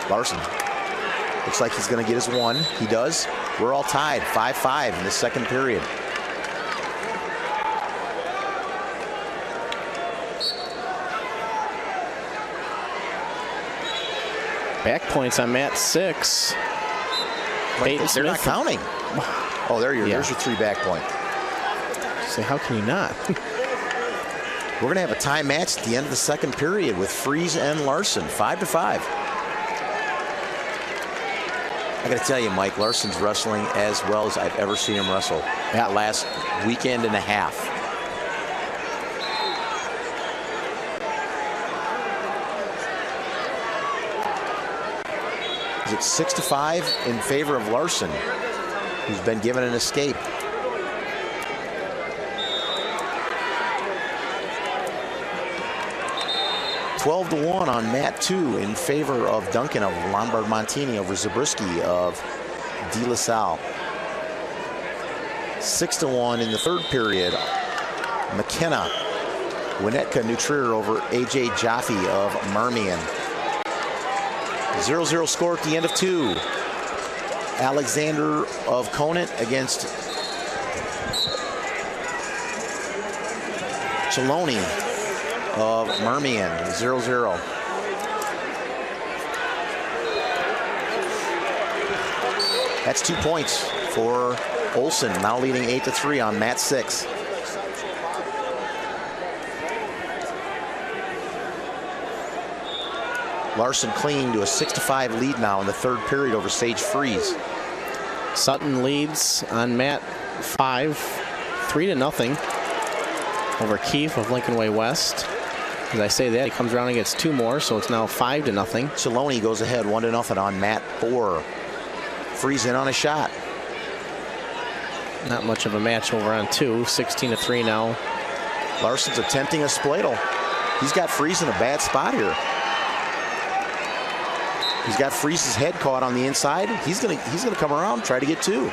Larson looks like he's going to get his 1. He does. We're all tied, 5-5 in the second period. Back points on mat 6. Peyton They're not Smith. counting. Oh, there's your 3 back point. Say, how can you not? We're going to have a tie match at the end of the second period with Freeze and Larson, 5-5. I got to tell you, Mike, Larson's wrestling as well as I've ever seen him wrestle. That last weekend and a half. Is it 6-5 in favor of Larson, who's been given an escape? $12 to 1 on mat 2 in favor of Duncan of Lombard Montini over Zabriskie of De La Salle. 6 to 1 in the third period. McKenna, Winnetka Nutrier over AJ Jaffe of Marmion. 0-0 score at the end of 2. Alexander of Conant against Chaloni of Marmion, 0-0. That's 2 points for Olson, now leading 8-3 on mat 6. Larson clinging to a 6-5 lead now in the third period over Sage Freeze. Sutton leads on mat 5, 3-0 over Keefe of Lincoln Way West. As I say that, he comes around and gets 2 more, so it's now 5-0. Chaloni goes ahead 1-0 on mat 4. Freeze in on a shot. Not much of a match over on 2, 16-3 now. Larson's attempting a spladle. He's got Freeze in a bad spot here. He's got Freeze's head caught on the inside. He's gonna come around, try to get 2.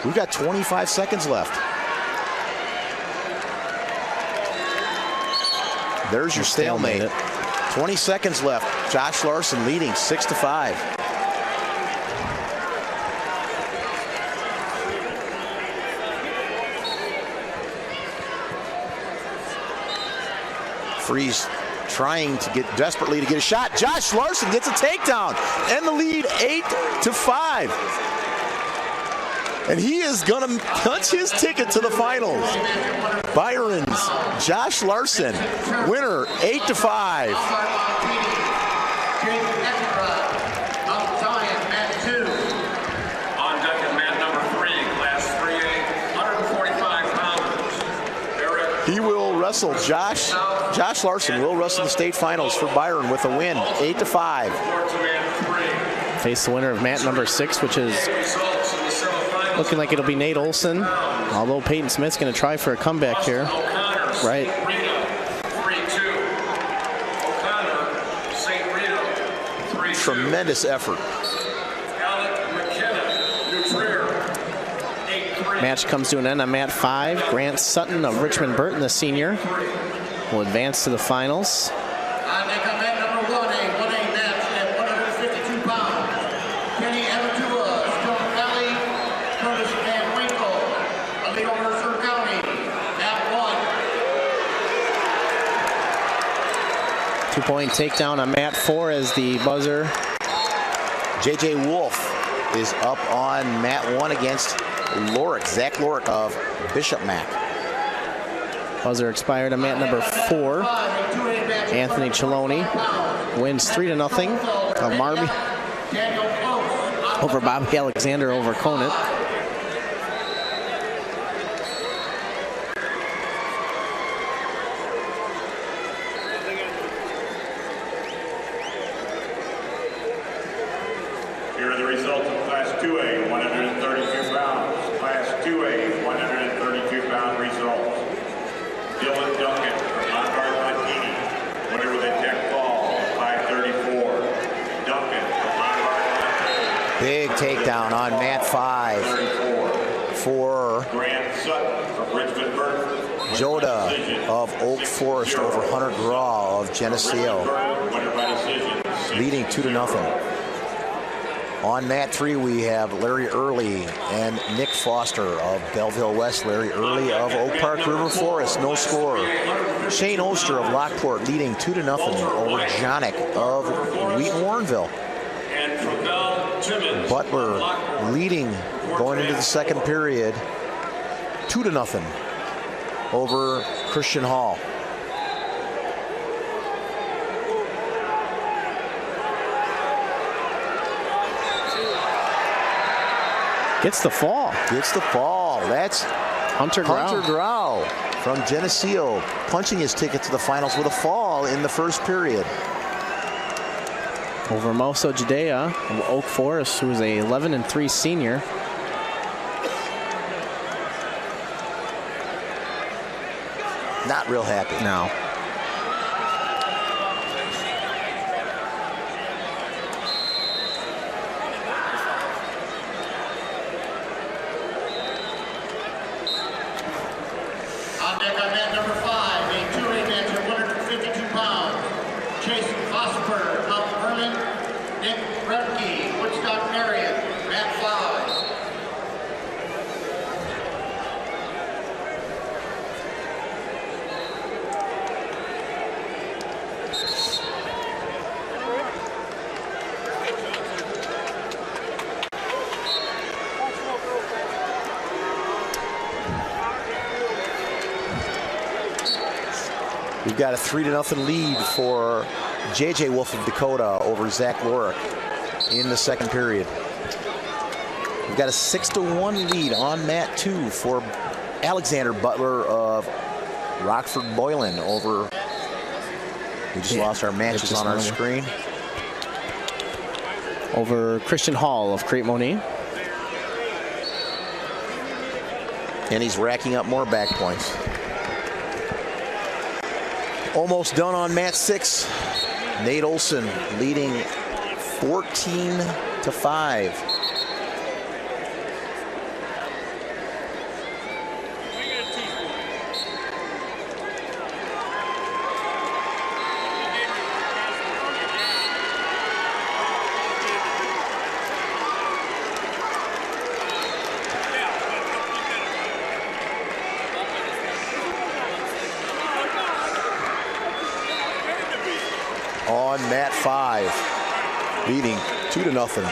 We've got 25 seconds left. There's your stalemate. 20 seconds left. Josh Larson leading 6-5. Freeze trying to get desperately to get a shot. Josh Larson gets a takedown and the lead 8-5. And he is gonna punch his ticket to the finals. Byron's Josh Larson, winner 8-5. On deck at mat number 3, class 3A, 145 pounders. He will wrestle Josh Larson will wrestle the state finals for Byron with a win, 8-5. Face the winner of mat number 6, which is looking like it'll be Nate Olson, although Peyton Smith's going to try for a comeback here. Right. Tremendous effort. Match comes to an end on mat 5. Grant Sutton of Richmond Burton, the senior, will advance to the finals. On deck on mat number 1, a 1A match at 152 pounds. Kenny Avatua, Stone Valley, Curtis Van Winkle, Alito Mercer County, mat 1. 2-point takedown on mat 4 as the buzzer. J.J. Wolf is up on mat 1 against Lorick, Zach Lorick of Bishop Mac. Buzzer expired on mat number 4. Anthony Chaloni wins 3-0 of Marby over Bobby Alexander over Conant. Here are the results of Class 2A, 132 pounds. Class 2A, 132-pound results. Dylan Duncan from Lombard Montini, winner with a tech fall, 534. Duncan from Lombard Montini. Big takedown on mat 5 for Grant Sutton from Richmond Burton. Joda of Oak Forest over Hunter Graw of Geneseo, Winner by decision. leading 2-0. On mat 3, we have Larry Early and Nick Foster of Belleville West. Larry Early of Oak Park River Forest, no score. Shane Oster of Lockport leading 2-0 over Jonick of Wheaton Warrenville. And from Bell, Timmons. Butler leading going into the second period 2-0 over Christian Hall. Gets the fall. Gets the fall. That's Hunter Grau from Geneseo punching his ticket to the finals with a fall in the first period. Over Moso Judea of Oak Forest, who is a 11-3 senior. Not real happy. No. On deck on mat number 5, a 2A match at 152 pounds. Jason Vosper, Mount Vernon, Nick Remke, Woodstock, Marion, mat 5. We've got a 3-0 lead for J.J. Wolf of Dakota over Zach Lorick in the second period. We've got a 6-1 lead on mat 2 for Alexander Butler of Rockford Boylan over. We just lost our matches on our screen. Over Christian Hall of Crete Monier. And he's racking up more back points. Almost done on mat 6. Nate Olson leading 14-5. On mat 5, leading 2-0.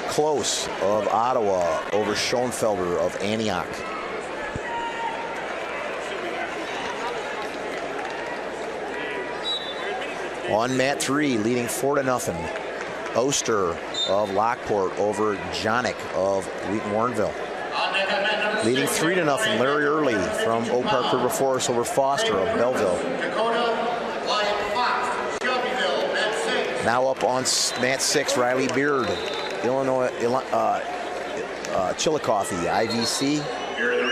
Close of Ottawa over Schoenfelder of Antioch. On mat 3, leading 4-0. Oster of Lockport over Jonick of Wheaton Warrenville. Leading 3-0, Larry Early from Oak Park River Forest over Foster of Belleville. Now up on mat 6, Riley Beard, Illinois, Chillicothe, IVC,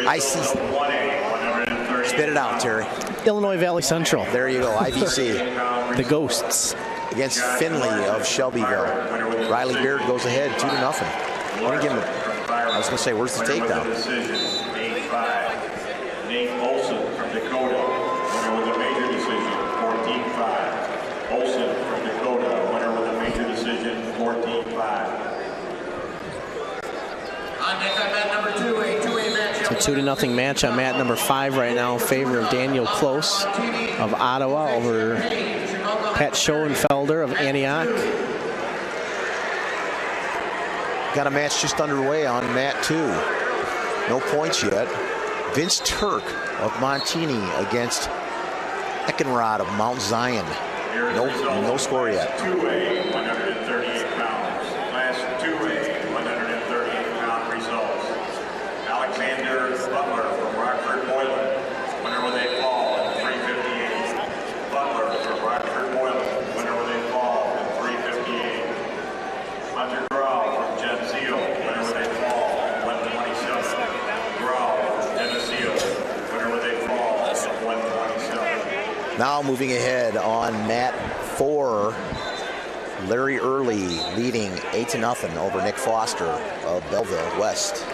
ICC. Spit it out, Terry. Illinois Valley Central. There you go, IVC. The Ghosts. Against Finley of Shelbyville. Riley Beard goes ahead, 2-0. I'm going to give him I was going to say, where's the takedown? Decision, 8-5. Nate Olson from Dakota, winner with a major decision, 14-5. Olson from Dakota, winner with a major decision, 14-5. On deck on mat number 2, a 2A match. It's a 2-0 match on mat number 5 right now in favor of Daniel Close of Ottawa over Pat Schoenfelder of Antioch. Got a match just underway on mat 2. No points yet. Vince Turk of Montini against Eckenrod of Mount Zion. No score yet. 2A, 138 pounds. Class 2A, 138-pound results. Alexander Butler from Rockford Boylan, winner with a fall at 358. Butler from Rockford Boylan, winner with a fall at 358. Hunter Grau from Geneseo, winner with a fall at 127. Grau from Geneseo, winner with a fall at 127. Now moving ahead on mat 4, Larry Early leading 8-0 over Nick Foster of Belleville West.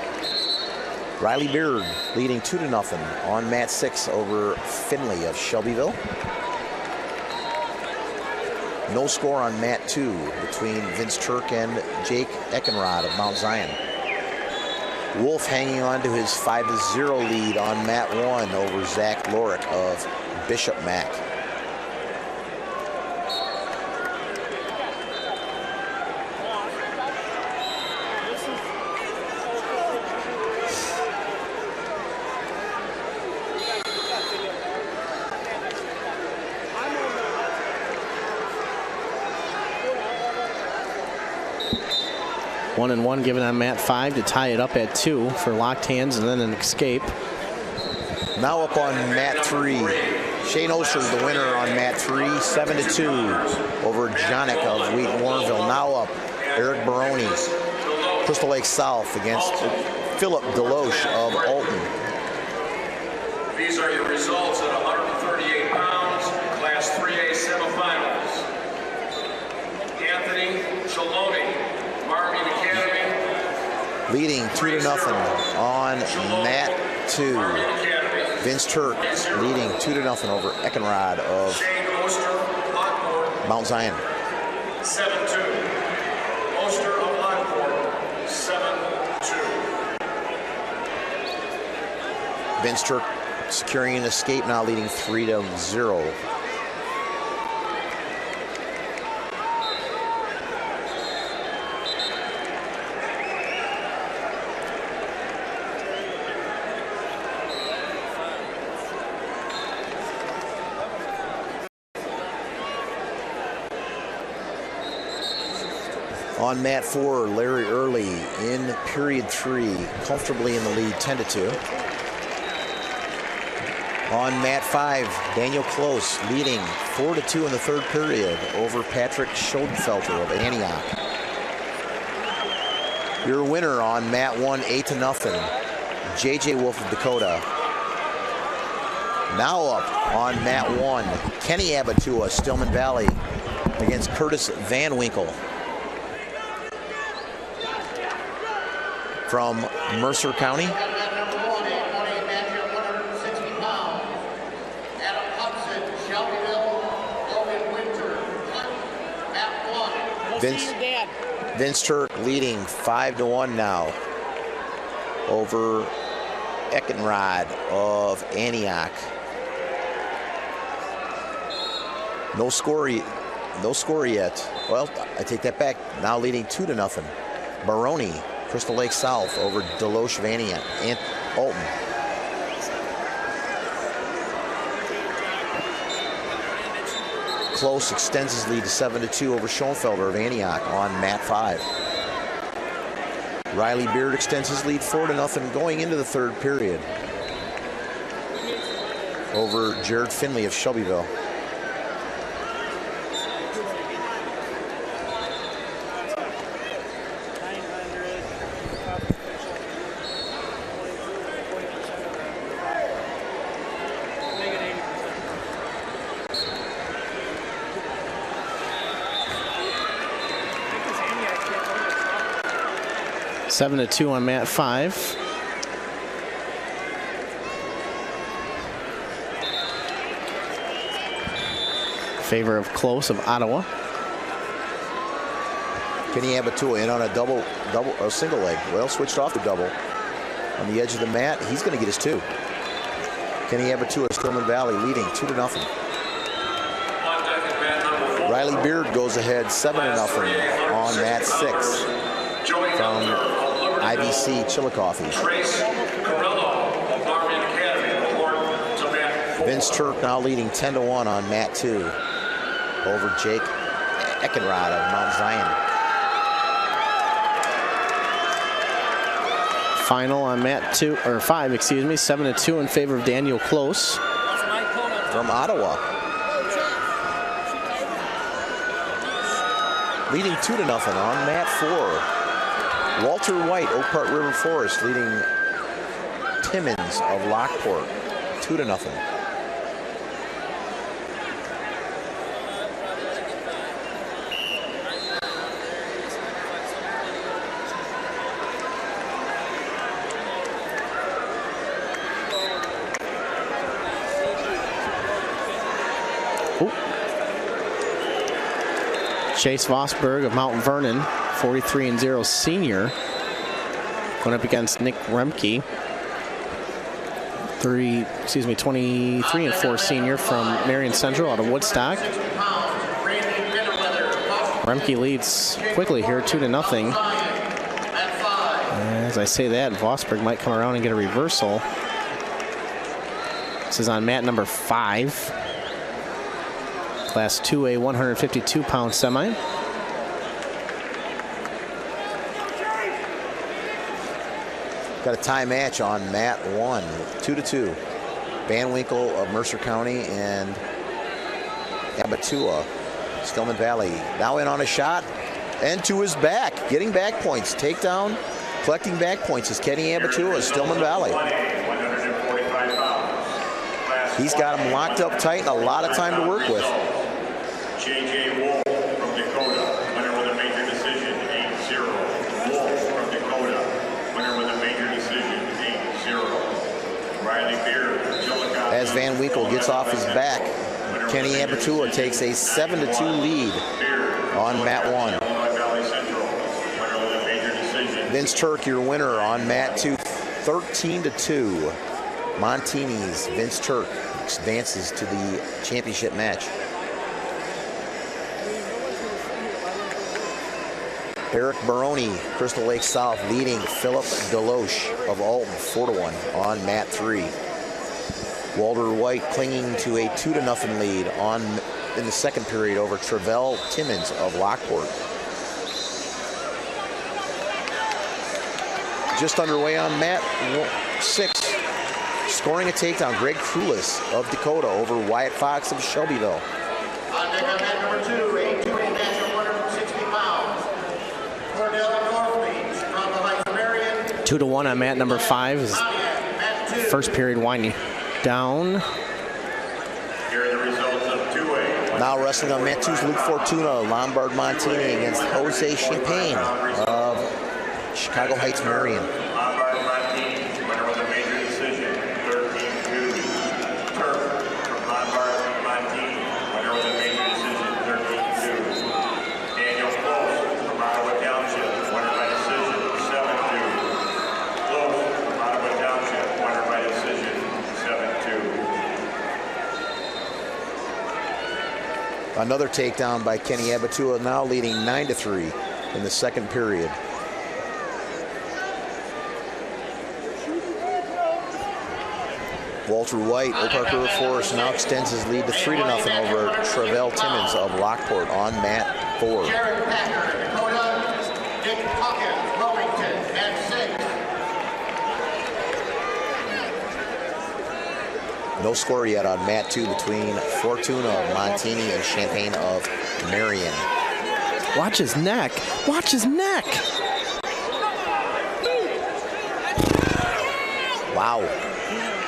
Riley Beard leading 2-0 on mat 6 over Finley of Shelbyville. No score on mat 2 between Vince Turk and Jake Eckenrod of Mount Zion. Wolf hanging on to his 5-0 lead on mat 1 over Zach Lorick of Bishop Mac. One and one given on mat 5 to tie it up at 2 for locked hands and then an escape. Now up on mat 3, Shane Oster, the winner on mat 3, 7-2 over Jonick of Wheaton Warrenville. Now up, Eric Baroni, Crystal Lake South against Philip Deloche of Alton. These are your results at 138 pounds, Class 3A semifinals. Anthony Chaloni, Marvin Academy. Leading 2-0 on mat 2. Vince Turk leading 2-0 over Eckenrod of Shane Oster, Lockport, Mount Zion. 7-2. Oster of Lockport, 7-2. Vince Turk securing an escape now, leading 3-0. On mat 4, Larry Early in period 3, comfortably in the lead, 10-2. On mat 5, Daniel Close leading 4-2 in the third period over Patrick Schoenfelder of Antioch. Your winner on mat 1, 8-0, JJ Wolf of Dakota. Now up on mat 1, Kenny Abatua, Stillman Valley against Curtis Van Winkle from Mercer County. Mat number 1, a 1A match at 160 pounds. Adam Hudson, Shelbyville, Logan Winter, mat 1. Vince Turk leading 5-1 now over Eckenrod of Antioch. No score yet. Well, I take that back. Now leading 2-0. Baroni, Crystal Lake South over Deloche of Antioch and Alton. Close extends his lead to 7-2 over Schoenfelder of Antioch on mat 5. Riley Beard extends his lead 4-0 going into the third period over Jared Finley of Shelbyville. 7-2 on mat 5. Favor of Close of Ottawa. Kenny Abatua in on a single leg. Well, switched off the double. On the edge of the mat, he's going to get his 2. Kenny Abatua, Stillman Valley leading 2-0. Riley Beard goes ahead 7-0 on mat 6 from IBC Chillicothe. Vince Turk now leading 10-1 on mat 2 over Jake Eckenrod of Mount Zion. Final on mat 5, excuse me, 7-2 in favor of Daniel Close from Ottawa. Leading 2-0 on mat 4. Walter White, Oak Park River Forest, leading Timmins of Lockport 2-0. Chase Vosberg of Mount Vernon, 43-0 senior, going up against Nick Remke, 23-4 senior from Marion Central out of Woodstock. Remke leads quickly here, 2-0. As I say that, Vosberg might come around and get a reversal. This is on mat number 5. Class 2A 152-pound semi. Got a tie match on mat 1, 2-2. Van Winkle of Mercer County and Abatua, Stillman Valley. Now in on a shot and to his back, getting back points. Takedown, collecting back points is Kenny Abatua, Stillman Valley. He's got him locked up tight and a lot of time to work with. J.J. Wolf from Dakota, winner with a major decision, 8-0. Wolf from Dakota, winner with a major decision, 8-0. Riley Beard, Chillicothe. As Van Winkle gets off his back, Kenny Abatua takes a 7-2 lead on mat 1. Vince Turk, your winner on mat 2, 13-2. Montini's Vince Turk advances to the championship match. Eric Baroni, Crystal Lake South, leading Philip Deloche of Alton 4-1 on mat 3. Walter White clinging to a 2-0 lead in the second period over Travell Timmins of Lockport. Just underway on mat 6. Scoring a takedown, Greg Krulis of Dakota over Wyatt Fox of Shelbyville. On deck on mat number 2, a 2A match of 160 pounds. Cordell Northleach from the Heights Marion. 2-1 on mat number 5. Is first period winding down. Here are the results of 2A. Now wrestling on mat 2's Luke Fortuna, Lombard Montini against Jose Champagne of Chicago Heights Marion. Lombard Montini, winner with a major decision, 13-2. Turk from Lombard Montini, winner with a major decision, 13-2. Daniel Close from Ottawa Township, winner by decision, 7-2. Close from Ottawa Township, winner by decision, 7-2. Another takedown by Kenny Abatua, now leading 9-3 in the second period. Walter White, Oak Park River Forest, now extends his lead to 3-0 over Travell Timmins of Lockport on mat 4. Jared Packer, Dakota. Dick Hawkins, Wilmington, and 6. No score yet on mat 2 between Fortuna of Montini and Champagne of Marion. Watch his neck. Watch his neck. Wow.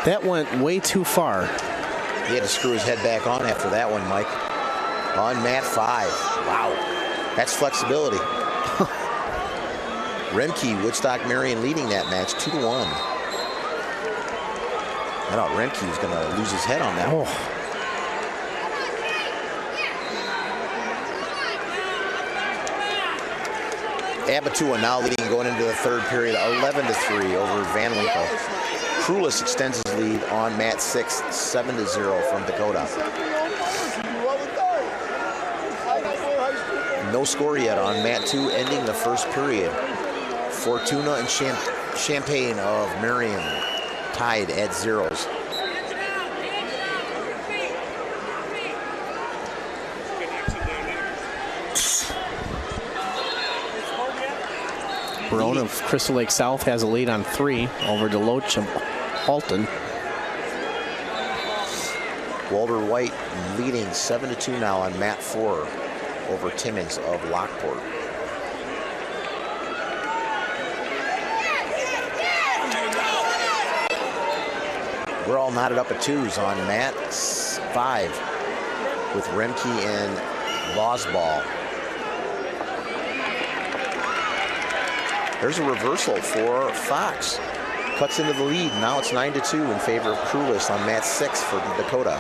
That went way too far. He had to screw his head back on after that one, Mike. On mat 5. Wow. That's flexibility. Remke, Woodstock Marion leading that match 2-1. I thought Remke was going to lose his head on that. Abatua now leading going into the third period, 11-3 over Van Winkle. Krulis extends his lead on mat 6, 7-0 from Dakota. No score yet on mat 2, ending the first period. Fortuna and Champaign of Marion tied at zeros. Verona of Crystal Lake South has a lead on 3 over Deloach of Halton. Walter White leading 7-2 now on mat 4 over Timmins of Lockport. We're all knotted up at 2s on mat 5 with Remke and Losball. There's a reversal for Fox. Cuts into the lead. Now it's 9-2 in favor of Krulis on mat 6 for Dakota.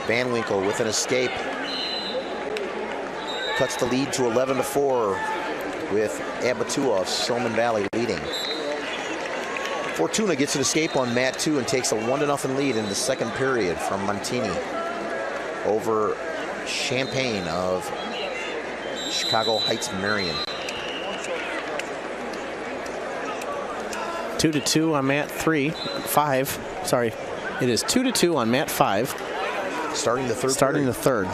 Van Winkle with an escape. Cuts the lead to 11-4 with Abatua of Silman Valley leading. Fortuna gets an escape on mat 2 and takes a 1-0 lead in the second period from Montini over Champaign of Chicago Heights Marion. 2-2 on mat 5. Sorry, it is 2-2 on mat 5. Starting the third. Starting the third.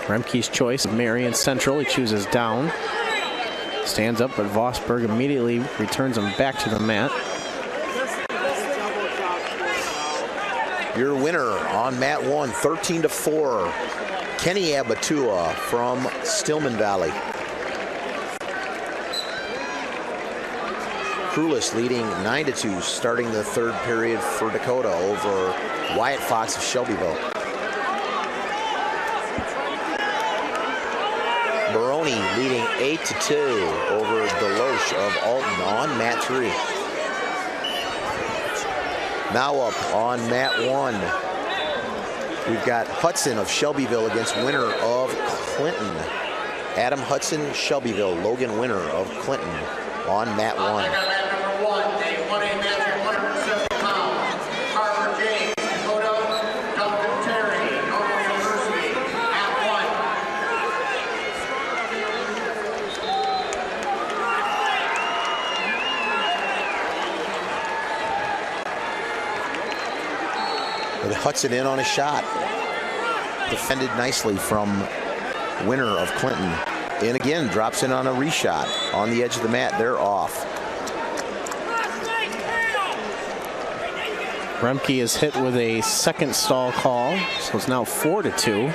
Remke's choice of Marion Central. He chooses down. Stands up, but Vosberg immediately returns him back to the mat. Your winner on mat 1, 13-4. Kenny Abatua from Stillman Valley. Krulis leading 9-2, starting the third period for Dakota over Wyatt Fox of Shelbyville. Baroni leading 8-2 over Deloche of Alton on mat 3. Now up on mat 1, we've got Hudson of Shelbyville against winner of Clinton. Adam Hudson, Shelbyville, Logan winner of Clinton on mat 1. With Hudson in on a shot. Defended nicely from winner of Clinton. And again, drops in on a reshot. On the edge of the mat, they're off. Remke is hit with a second stall call, so it's now 4-2.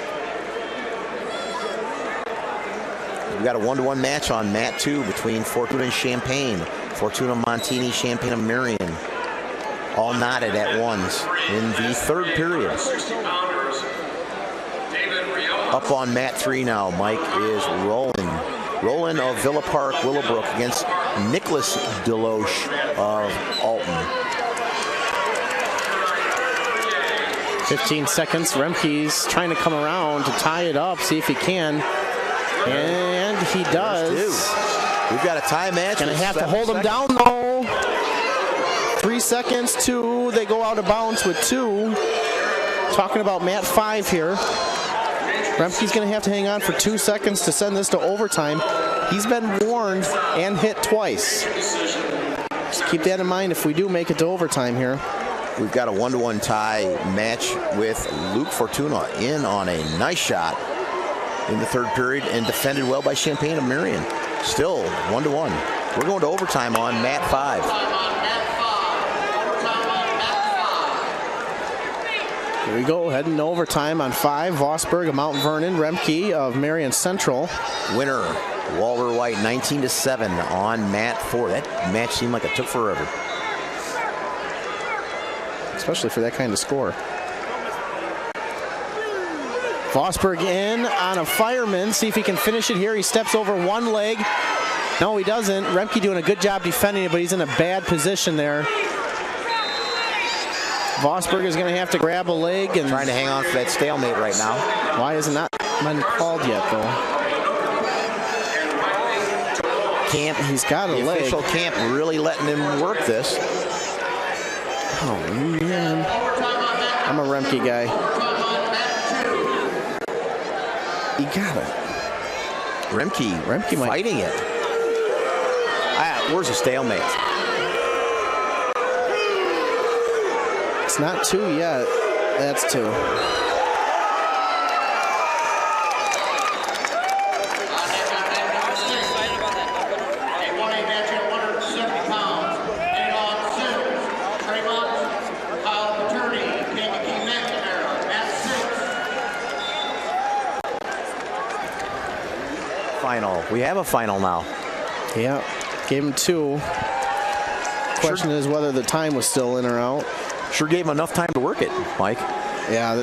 We've got a 1-1 match on mat 2 between Fortuna and Champaign. Fortuna, Montini, Champaign, and Marion. All knotted at ones in the third period. Up on mat 3 now, Mike, is Roland. Roland of Villa Park, Willowbrook against Nicholas Deloche of Alton. 15 seconds. Remke's trying to come around to tie it up, see if he can. And he does. We've got a tie match. Gonna have to hold him down though. 3 seconds, 2. They go out of bounds with 2. Talking about mat 5 here. Remke's gonna have to hang on for 2 seconds to send this to overtime. He's been warned and hit twice. Just keep that in mind if we do make it to overtime here. We've got a 1-1 tie match with Luke Fortuna in on a nice shot in the third period and defended well by Champaign of Marion. Still 1-1. We're going to overtime on mat 5. Here we go, heading to overtime on 5. Vosburg of Mount Vernon, Remke of Marion Central. Winner, Walter White, 19-7 on mat 4. That match seemed like it took forever. Especially for that kind of score. Vosburg in on a fireman. See if he can finish it here. He steps over one leg. No, he doesn't. Remke doing a good job defending it, but he's in a bad position there. Vosburg is going to have to grab a leg and trying to hang on for that stalemate right now. Why isn't that been called yet, though? Camp, he's got a the leg. Official Camp really letting him work this. Oh man, I'm a Remke guy. He got it. Remke fighting it. Where's the stalemate? It's not 2 yet. That's 2. Final. We have a final now. Yeah, gave him 2. Question is whether the time was still in or out. Sure gave him enough time to work it, Mike. Yeah.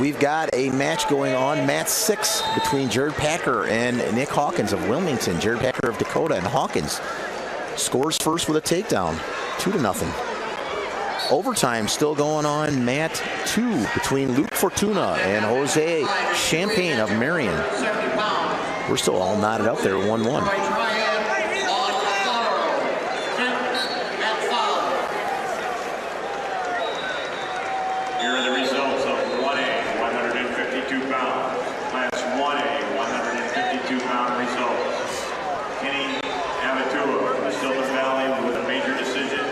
We've got a match going on, mat 6, between Jared Packer and Nick Hawkins of Wilmington. Jared Packer of Dakota, and Hawkins scores first with a takedown, 2-0. Overtime still going on, mat 2, between Luke Fortuna and Jose Champagne of Marion. We're still all knotted up there, 1-1. Here are the results of 1A, 152 pounds. Class 1A, 152-pound results. Kenny Amatua from Stillman Valley with a major decision,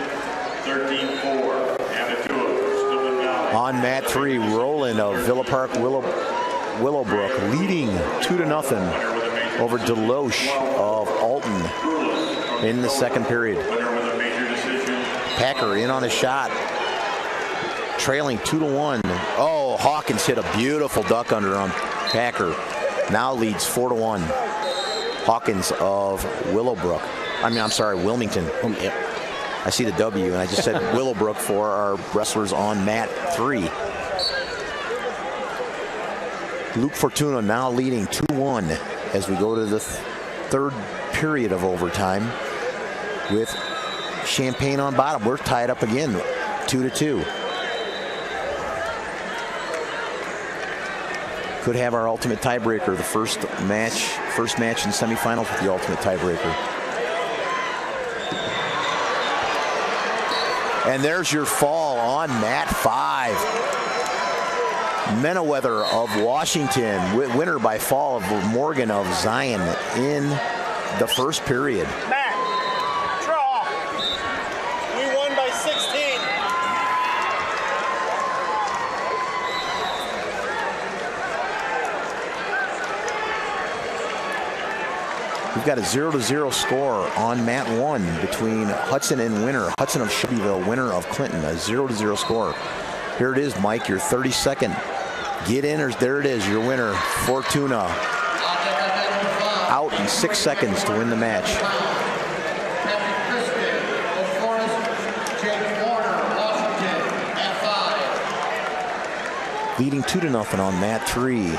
13-4. Amatua from Stillman Valley. On mat 3, Roland of Villa Park Willowbrook leading 2-0 over Deloche of Alton in the second period. Packer in on a shot, trailing 2-1. Oh, Hawkins hit a beautiful duck under on Packer. Now leads 4-1. Hawkins of Wilmington. I see the W, and I just said Willowbrook for our wrestlers on mat 3. Luke Fortuna now leading 2-1 as we go to the third period of overtime with Champagne on bottom. We're tied up again, 2-2. Could have our ultimate tiebreaker, the first match in semifinals with the ultimate tiebreaker. And there's your fall on mat 5. Menneweather of Washington, winner by fall of Morgan of Zion in the first period. Matt, draw. We won by 16. We've got a 0-0 score on mat 1 between Hudson and Winner. Hudson of Shelbyville, Winner of Clinton, a 0-0 score. Here it is, Mike, your 32nd. Get in, or there it is, your winner, Fortuna. Out in 6 seconds to win the match. Leading 2-0 on mat 3.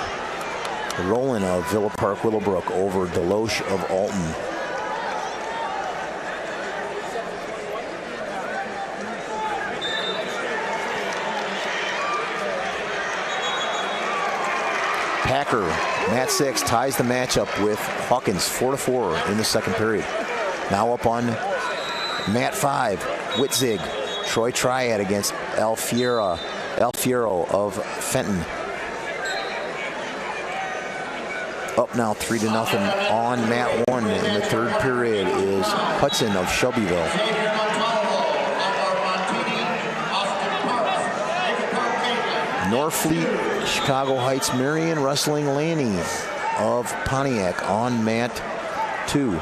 Roland of Villa Park Willowbrook over Deloche of Alton. Packer, mat 6, ties the matchup with Hawkins 4-4 in the second period. Now up on mat 5, Witzig, Troy Triad against Alfiero of Fenton. Up now 3-0 on mat 1 in the third period is Hudson of Shelbyville. Norfleet, Chicago Heights, Marion wrestling Laney of Pontiac on mat 2.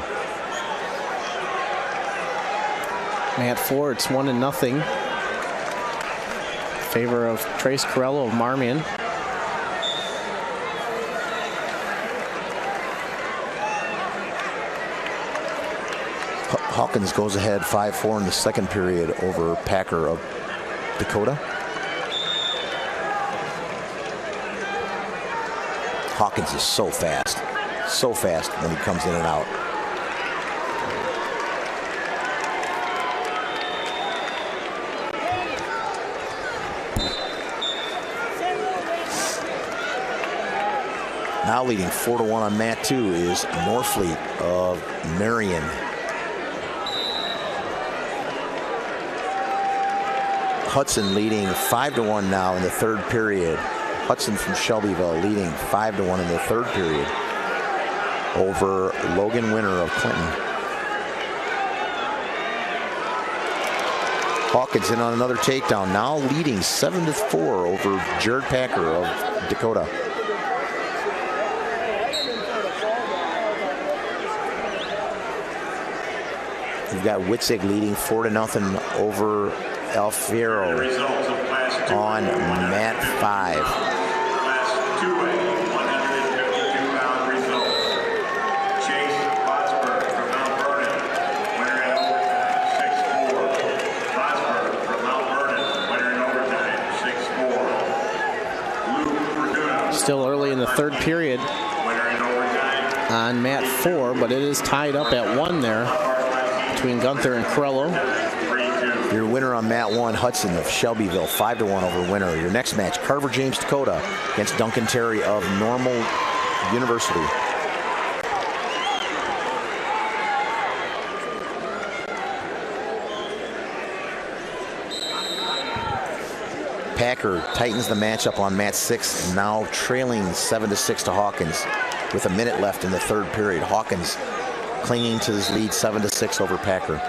Mat 4, it's 1-0. Favor of Trace Corello of Marmion. Hawkins goes ahead 5-4 in the second period over Packer of Dakota. Hawkins is so fast when he comes in and out. Now leading 4-1 on mat 2 is Norfleet of Marion. Hudson leading 5-1 now in the third period. Hudson from Shelbyville leading 5-1 in the third period over Logan Winter of Clinton. Hawkins in on another takedown, now leading 7-4 over Jared Packer of Dakota. We've got Witzig leading 4-0 over Alfiero on mat 5. Class 2A, 152-pound results. Chase Botsberg from Mount Vernon, winner in overtime, 6-4. Botsberg from Mount Vernon, winner in overtime, 6-4. Luke Verduna. Still early in the third period Winner in overtime. on mat 4, but it is tied up at 1 there between Gunther and Corello. Your winner on mat 1, Hudson of Shelbyville, 5-1 over Winner. Your next match, Carver James Dakota against Duncan Terry of Normal University. Packer tightens the matchup on mat 6, now trailing 7-6 to Hawkins with a minute left in the third period. Hawkins clinging to his lead 7-6 over Packer.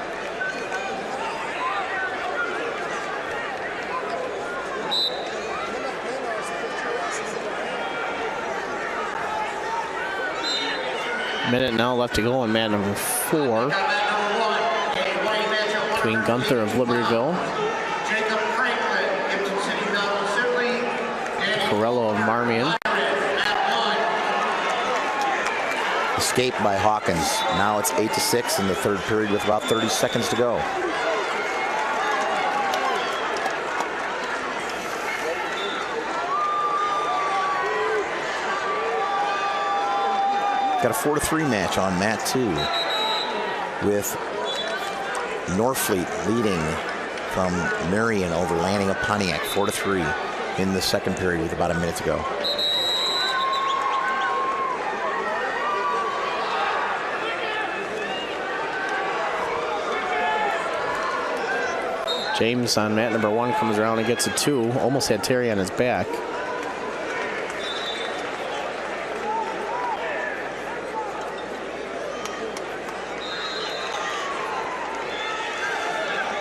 Minute now left to go on mat number 4 between Gunther of Libertyville, Corello of Marmion. Escape by Hawkins. Now it's 8-6 in the third period with about 30 seconds to go. Got a 4-3 match on mat 2 with Norfleet leading from Marion over Lanning of Pontiac, 4-3 in the second period with about a minute to go. James on mat number 1 comes around and gets a 2. Almost had Terry on his back.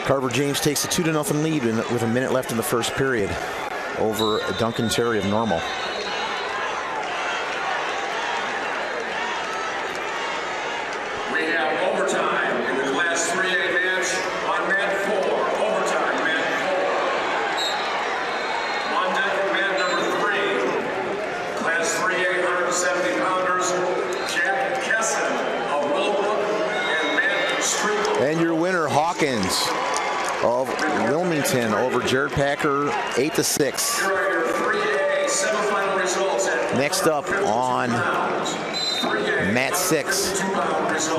Carver James takes a 2-0 lead with a minute left in the first period over Duncan Terry of Normal. We have overtime in the Class 3A match on mat 4. Overtime, mat 4. On deck of mat number 3. Class 3A 170-pounders, Jack Kesson of Willowbrook and Matt Striegel. And your winner, Hawkins of Wilmington over Jared Packer, 8-6. Here are your 3A semifinal results. Next up on mat 6,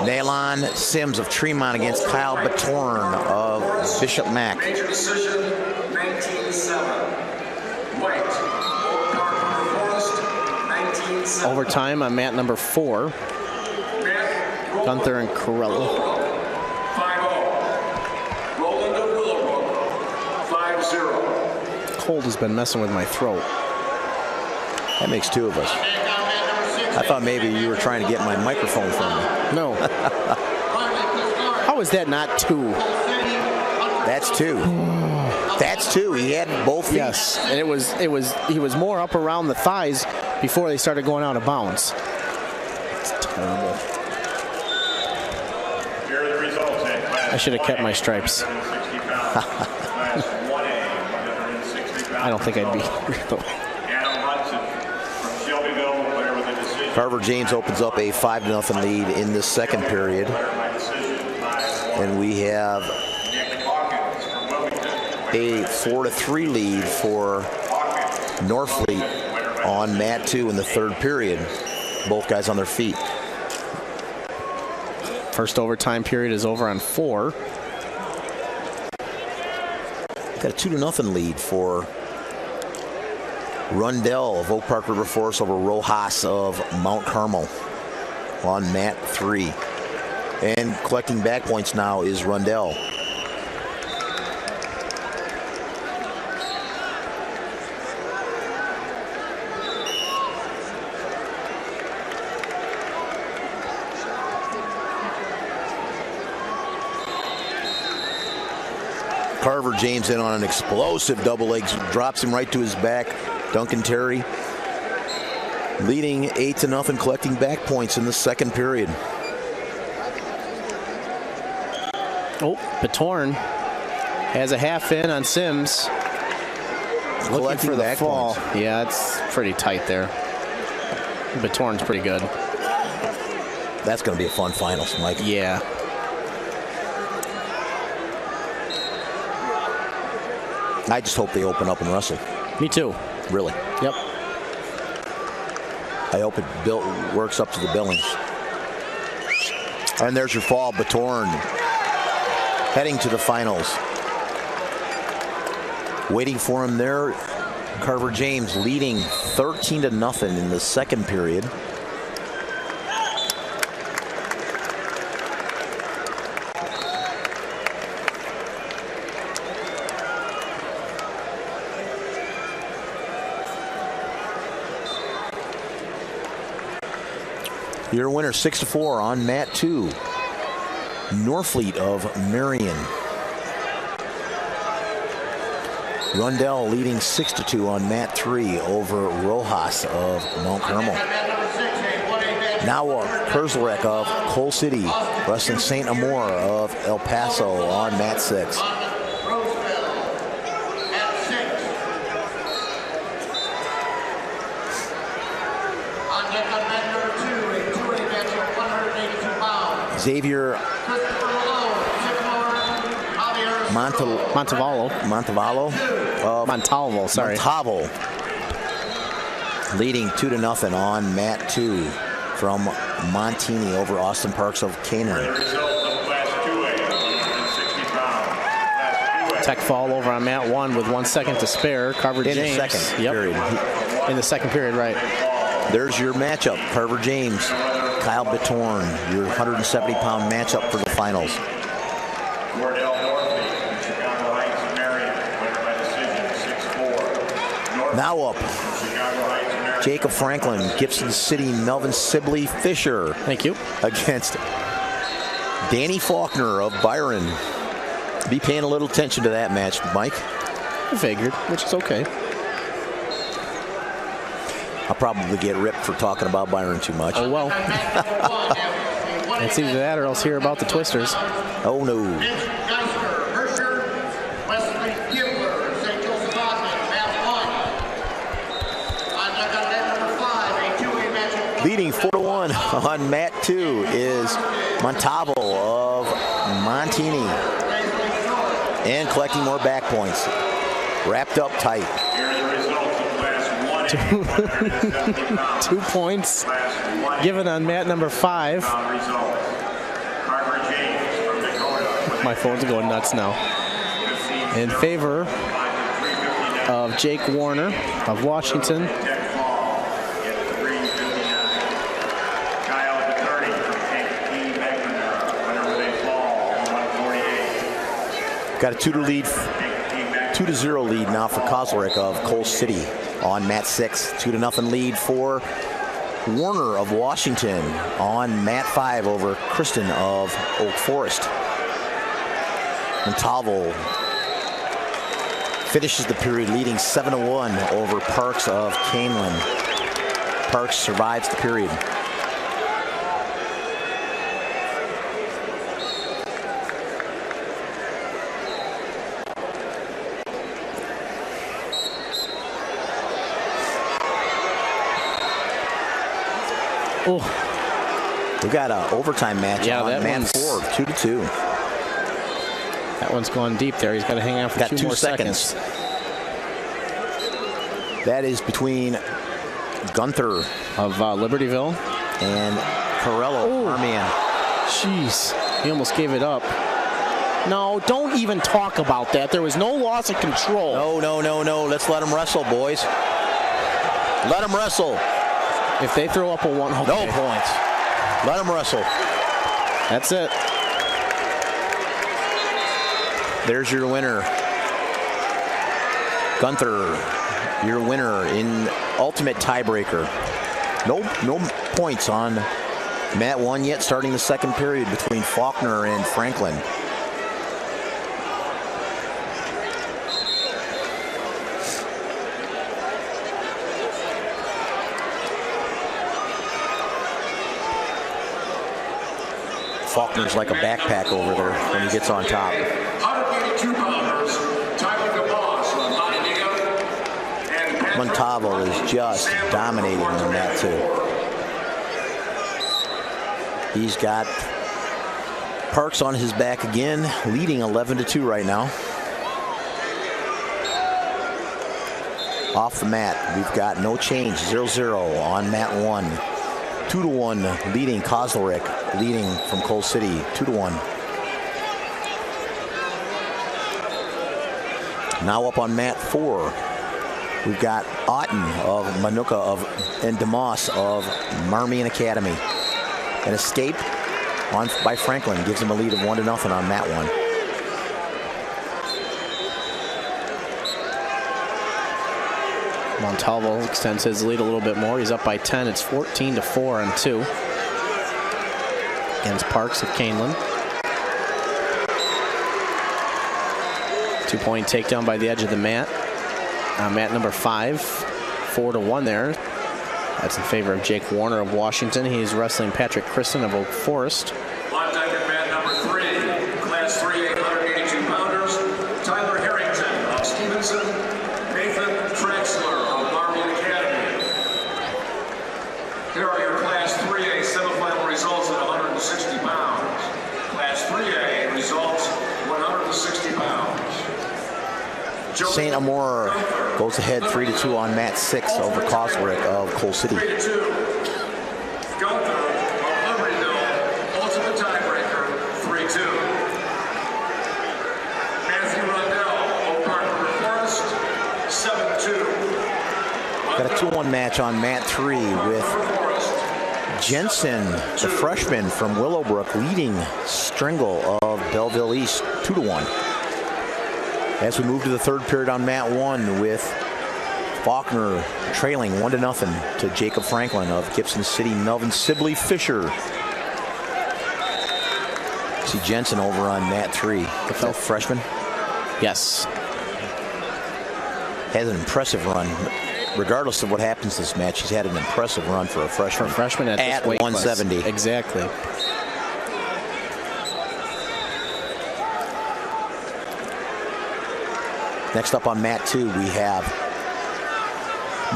Nalon Sims of Tremont against Kyle Batorn of Bishop Mack. Major decision, 19-7. White, Oak Park River Forest, 19-7. Overtime on mat number 4, Matt Gunther and Corello. 5-0. Roland of Willowbrook, 5-0. Cold has been messing with my throat. That makes 2 of us. I thought maybe you were trying to get my microphone from me. No. How is that not 2? That's 2. That's 2. He had both feet. Yes, and he was more up around the thighs before they started going out of bounds. It's terrible. Here are the results in Class I should have kept my stripes. I don't think I'd be here though. Carver James opens up a 5-0 lead in the second period. And we have a 4-3 lead for Norfleet on mat 2 in the third period. Both guys on their feet. First overtime period is over on 4. Got a 2-0 lead for Rundell of Oak Park River Forest over Rojas of Mount Carmel on mat 3. And collecting back points now is Rundell. Carver James in on an explosive double leg, drops him right to his back. Duncan Terry leading 8-0, collecting back points in the second period. Oh, Batorn has a half in on Sims. Looking for the fall. Points. Yeah, it's pretty tight there. Batorn's pretty good. That's going to be a fun finals, Mike. Yeah. I just hope they open up and wrestle. Me too. Really. Yep. I hope it works up to the Billings. And there's your fall, Batorn, heading to the finals. Waiting for him there, Carver James leading 13-0 in the second period. Your winner 6-4 on mat 2. Norfleet of Marion. Rundell leading 6-2 on mat 3 over Rojas of Mount Carmel. Now Kerslerek of Coal City wrestling St. Amour of El Paso on mat 6. Xavier Montalvo, sorry. Montalvo leading 2-0 on mat 2 from Montini over Austin Parks of Canaan. Tech fall over on mat 1 with 1 second to spare. Carver James. In the second period. In the second period, right. There's your matchup. Carver James, Kyle Batorn, your 170-pound matchup for the finals. Now up, Jacob Franklin, Gibson City, Melvin Sibley Fisher. Thank you. Against Danny Faulkner of Byron. Be paying a little attention to that match, Mike. I figured, which is okay. I'll probably get ripped for talking about Byron too much. Oh, well. It's either that or else hear about the Twisters. Oh, no. Leading 4-1 on mat 2 is Montalvo of Montini. And collecting more back points. Wrapped up tight. 2 points given on mat number 5. My phone's going nuts now. In favor of Jake Warner of Washington. Got a 2-0 lead now for Kozlarek of Coal City on mat 6. 2-0 lead for Warner of Washington on mat 5 over Kristen of Oak Forest. Montalvo finishes the period leading 7-1 over Parks of Canelan. Parks survives the period. Oh, We've got an overtime match on mat 4, 2-2. That one's going deep there. He's got to hang out for 2 more seconds. That is between Gunther of Libertyville and Corello, Armian. Jeez, he almost gave it up. No, don't even talk about that. There was no loss of control. No. Let's let them wrestle, boys. Let them wrestle. If they throw up a 1, okay. No points. Let them wrestle. That's it. There's your winner. Gunther, your winner in ultimate tiebreaker. No points on mat 1 yet, starting the second period between Faulkner and Franklin. Faulkner's like a backpack over there when he gets on top. 182 pounders, Tyler DeBoss from Montevideo, and Montalvo is just dominating on that too. He's got Parks on his back again, leading 11-2 right now. Off the mat, we've got no change, 0-0 on mat 1. 2-1 leading Kozlerick, leading from Coal City, 2-1. Now up on mat 4, we've got Otten of Manuka and DeMoss of Marmion Academy. An escape by Franklin gives him a lead of 1-0 on mat 1. Montalvo extends his lead a little bit more. He's up by 10. It's 14-4 on 2 against Parks of Canelan. 2-point takedown by the edge of the mat. Mat number 5, 4-1 there. That's in favor of Jake Warner of Washington. He's wrestling Patrick Kristen of Oak Forest. on deck at mat number 3, class 3, 882 pounders, Tyler Harrington of Stevenson, Nathan Traxler of Marmion Academy. Here are your Class 3A semifinal results at 160 pounds. Class 3A results 160 pounds. St. Amour goes ahead 3-2 on mat 6 over Kozlerick of Coal City. 3-2. Gunther of Libertyville, ultimate tiebreaker, 3-2. Matthew Rundell, Oak Park Forest, 7-2. Got a 2-1 match on mat 3 with Jensen, the freshman from Willowbrook, leading Stringle of Belleville East 2-1. As we move to the third period on mat 1 with Faulkner trailing 1-0 to Jacob Franklin of Gibson City, Melvin Sibley Fisher. See Jensen over on mat 3. The freshman. Yes. Has an impressive run. Regardless of what happens this match, he's had an impressive run for a freshman. For a freshman at this weight 170. class. Exactly. Next up on mat 2, we have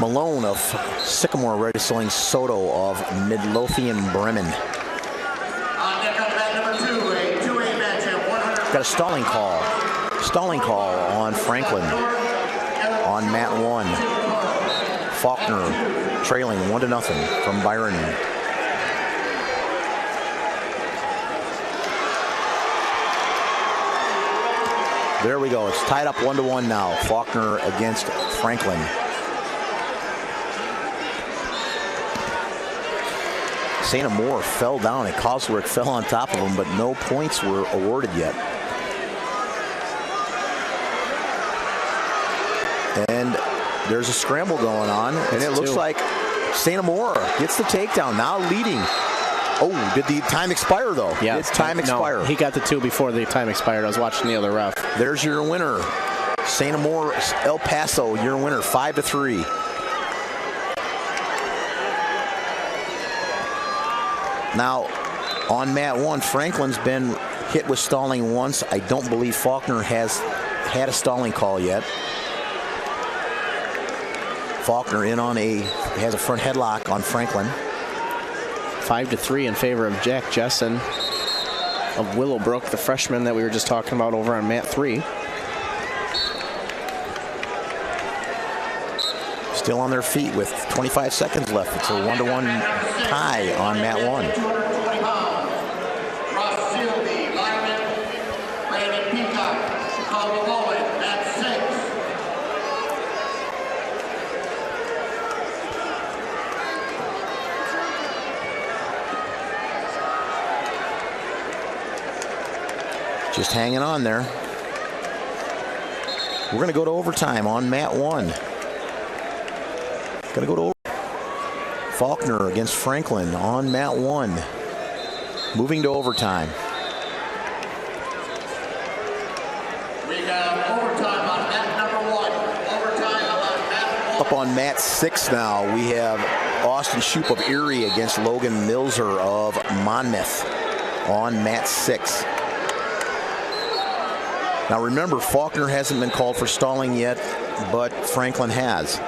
Malone of Sycamore wrestling Soto of Midlothian Bremen. On deck on mat number 2, a 2A match at 100. Got a stalling call. Stalling call on Franklin on mat 1. Faulkner trailing 1-0 from Byron. There we go. It's tied up 1-1 now. Faulkner against Franklin. St. Amour fell down and Kozlerick fell on top of him, but no points were awarded yet. And there's a scramble going on, and it looks like St. Amour gets the takedown, now leading. Oh, did the time expire, though? Yeah. Did time expire? No, he got the 2 before the time expired. I was watching the other ref. There's your winner. St. Amour, El Paso, your winner, 5-3. Now, on mat 1, Franklin's been hit with stalling once. I don't believe Faulkner has had a stalling call yet. Faulkner has a front headlock on Franklin. 5-3 in favor of Jack Jessen of Willowbrook, the freshman that we were just talking about over on mat 3. Still on their feet with 25 seconds left. It's a 1-1 tie on mat 1. Just hanging on there. We're going to go to overtime on mat 1. Going to go to Faulkner against Franklin on mat 1. Moving to overtime. We have overtime on mat number 1. Overtime on mat 1. Up on mat 6 now, we have Austin Shoup of Erie against Logan Milzer of Monmouth on mat 6. Now remember, Faulkner hasn't been called for stalling yet, but Franklin has.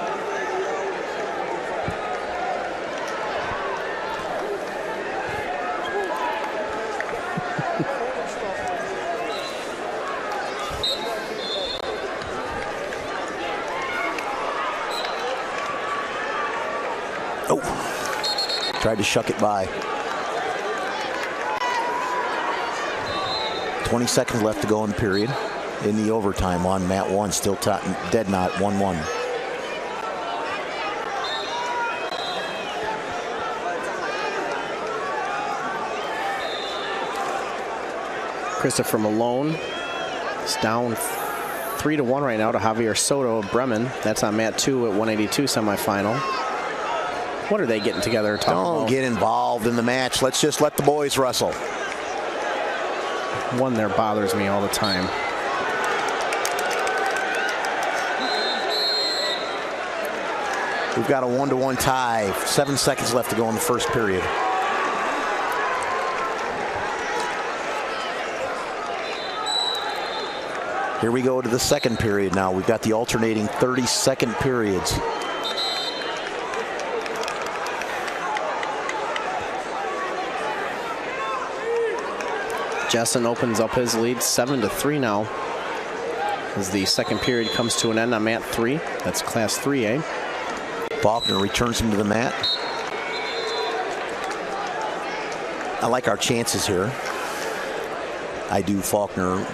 Oh, tried to shuck it by. 20 seconds left to go in the period. In the overtime on mat 1, still dead knot 1-1. Christopher Malone is down 3-1 right now to Javier Soto of Bremen. That's on mat 2 at 182 semifinal. What are they getting together? Don't get involved in the match. Let's just let the boys wrestle. One there bothers me all the time. We've got a 1-1 tie. 7 seconds left to go in the first period. Here we go to the second period now. We've got the alternating 30-second periods. Jessen opens up his lead 7-3 now as the second period comes to an end on mat 3. That's class 3A. Faulkner returns him to the mat. I like our chances here. I do. Faulkner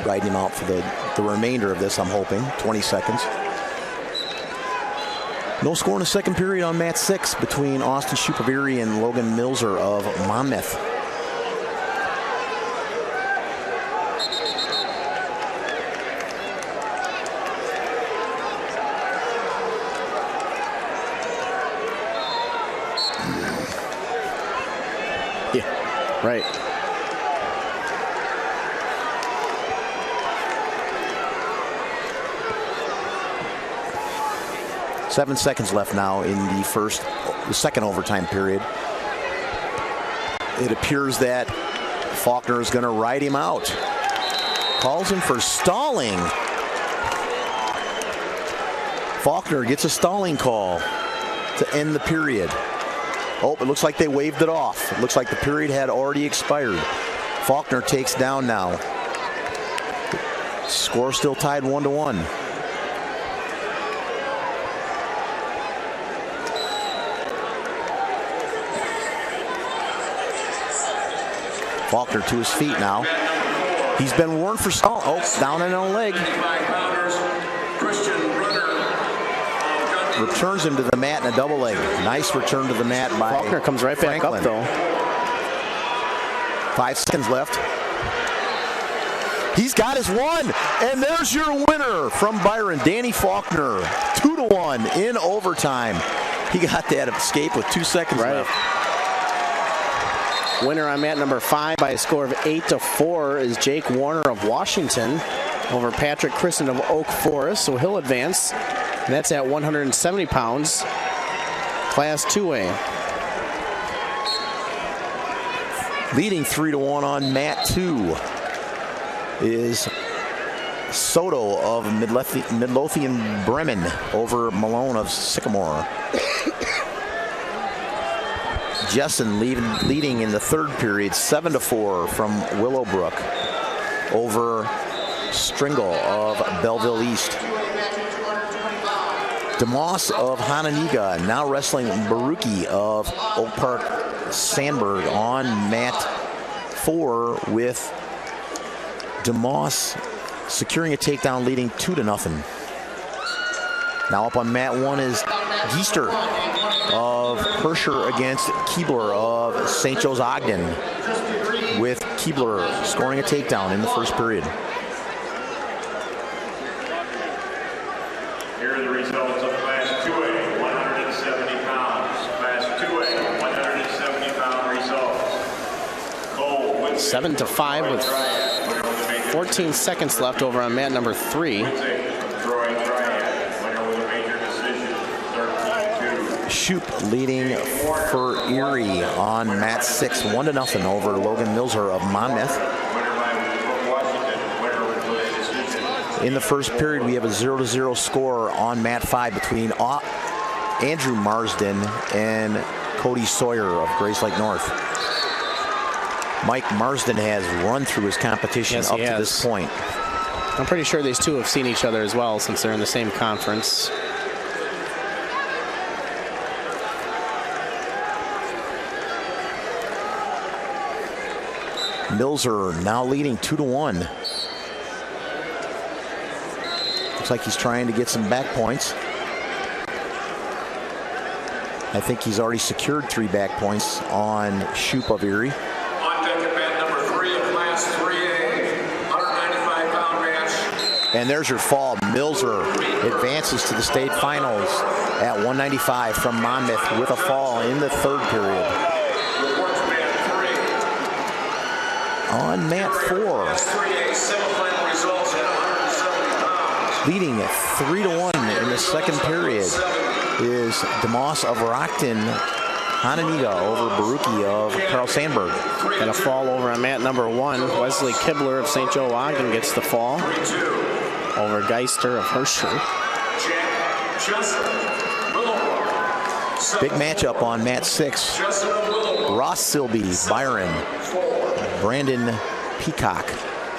riding him out for the remainder of this, I'm hoping. 20 seconds. No score in the second period on mat 6 between Austin Shoup of Erie and Logan Milzer of Monmouth. Yeah, right. Seven seconds left now in the second overtime period. It appears that Faulkner is going to ride him out. Calls him for stalling. Faulkner gets a stalling call to end the period. Oh, it looks like they waved it off. It looks like the period had already expired. Faulkner takes down now. Score still tied 1-1. Faulkner to his feet now. He's been warned for stalling. Oh, down on a leg. Returns him to the mat in a double leg. Nice return to the mat by Faulkner comes right back Franklin. up though. 5 seconds left. He's got his one, and there's your winner from Byron, Danny Faulkner. 2-1 in overtime. He got that escape with 2 seconds left. Winner on mat number 5 by a score of 8-4 is Jake Warner of Washington over Patrick Christen of Oak Forest, so he'll advance. And that's at 170 pounds, class 2A. Leading 3-1 on mat 2 is Soto of Midlothian Bremen over Malone of Sycamore. Jessen leading in the third period, 7-4 from Willowbrook over Stringle of Belleville East. DeMoss of Hananiga now wrestling Baruki of Oak Park Sandburg on mat 4, with DeMoss securing a takedown, leading 2-0. Now up on mat 1 is Geester of Herscher against Keebler of St. Joe's Ogden, with Keebler scoring a takedown in the first period. Here are the results of Class 2A, 170 pounds. Class 2A, 170-pound results. Cole with 7-5 with 14 seconds left over on mat number 3. Shoup leading for Erie on mat 6, 1-0 over Logan Milzer of Monmouth. In the first period, we have a 0-0 score on mat 5 between Andrew Marsden and Cody Sawyer of Grace Lake North. Mike Marsden has run through his competition up to this point. I'm pretty sure these two have seen each other as well, since they're in the same conference. Milzer now leading 2-1. Looks like he's trying to get some back points. I think he's already secured 3 back points on Shoup of Erie. On deck at mat number 3 of Class 3A, 195-pound match. And there's your fall. Milzer advances to the state finals at 195 from Monmouth with a fall in the third period. Reports mat 3. On mat 4, Class 3A semifinal results at 170 pounds. leading 3-1 in the second period, is DeMoss of Rockton Hananiga over Baruki of Carl Sandburg. And a fall over on mat number 1. Wesley Kibler of St. Joe Ogden gets the fall over Geister of Herscher. Big matchup on mat 6. Ross Silby, Byron, Brandon Peacock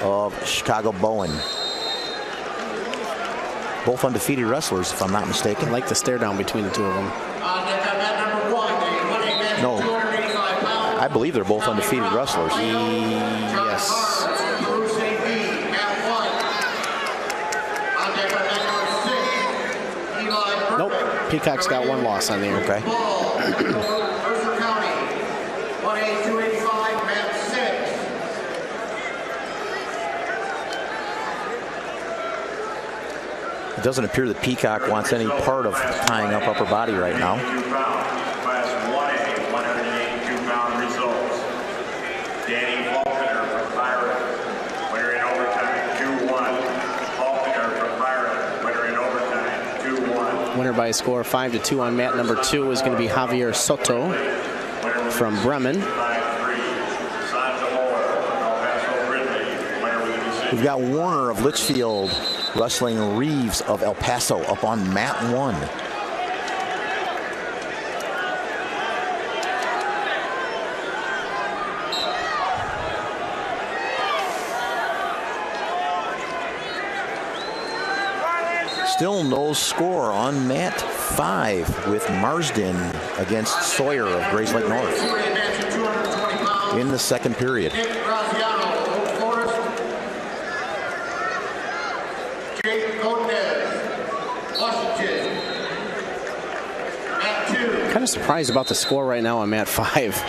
of Chicago Bowen. Both undefeated wrestlers, if I'm not mistaken. I like the stare down between the two of them. No, I believe they're both undefeated wrestlers. Yes. Nope. Peacock's got 1 loss on the year. Okay. Mercer County, 1A 285, mat 6. It doesn't appear that Peacock wants any part of tying up upper body right now. Class 1A, 182-pound results. Danny Faulkner from Byron, winner in overtime, 2-1. Faulkner from Byron, winner in overtime, 2-1. Winner by a score of 5-2 on mat number 2 is going to be Javier Soto from Bremen. 5-3. Sanja Moore from El Paso Ridley, winner with a decision. We've got Warner of Litchfield wrestling Reeves of El Paso up on mat 1. Still no score on mat 5 with Marsden against Sawyer of Grace Lake North in the second period. Kind of surprised about the score right now on mat 5.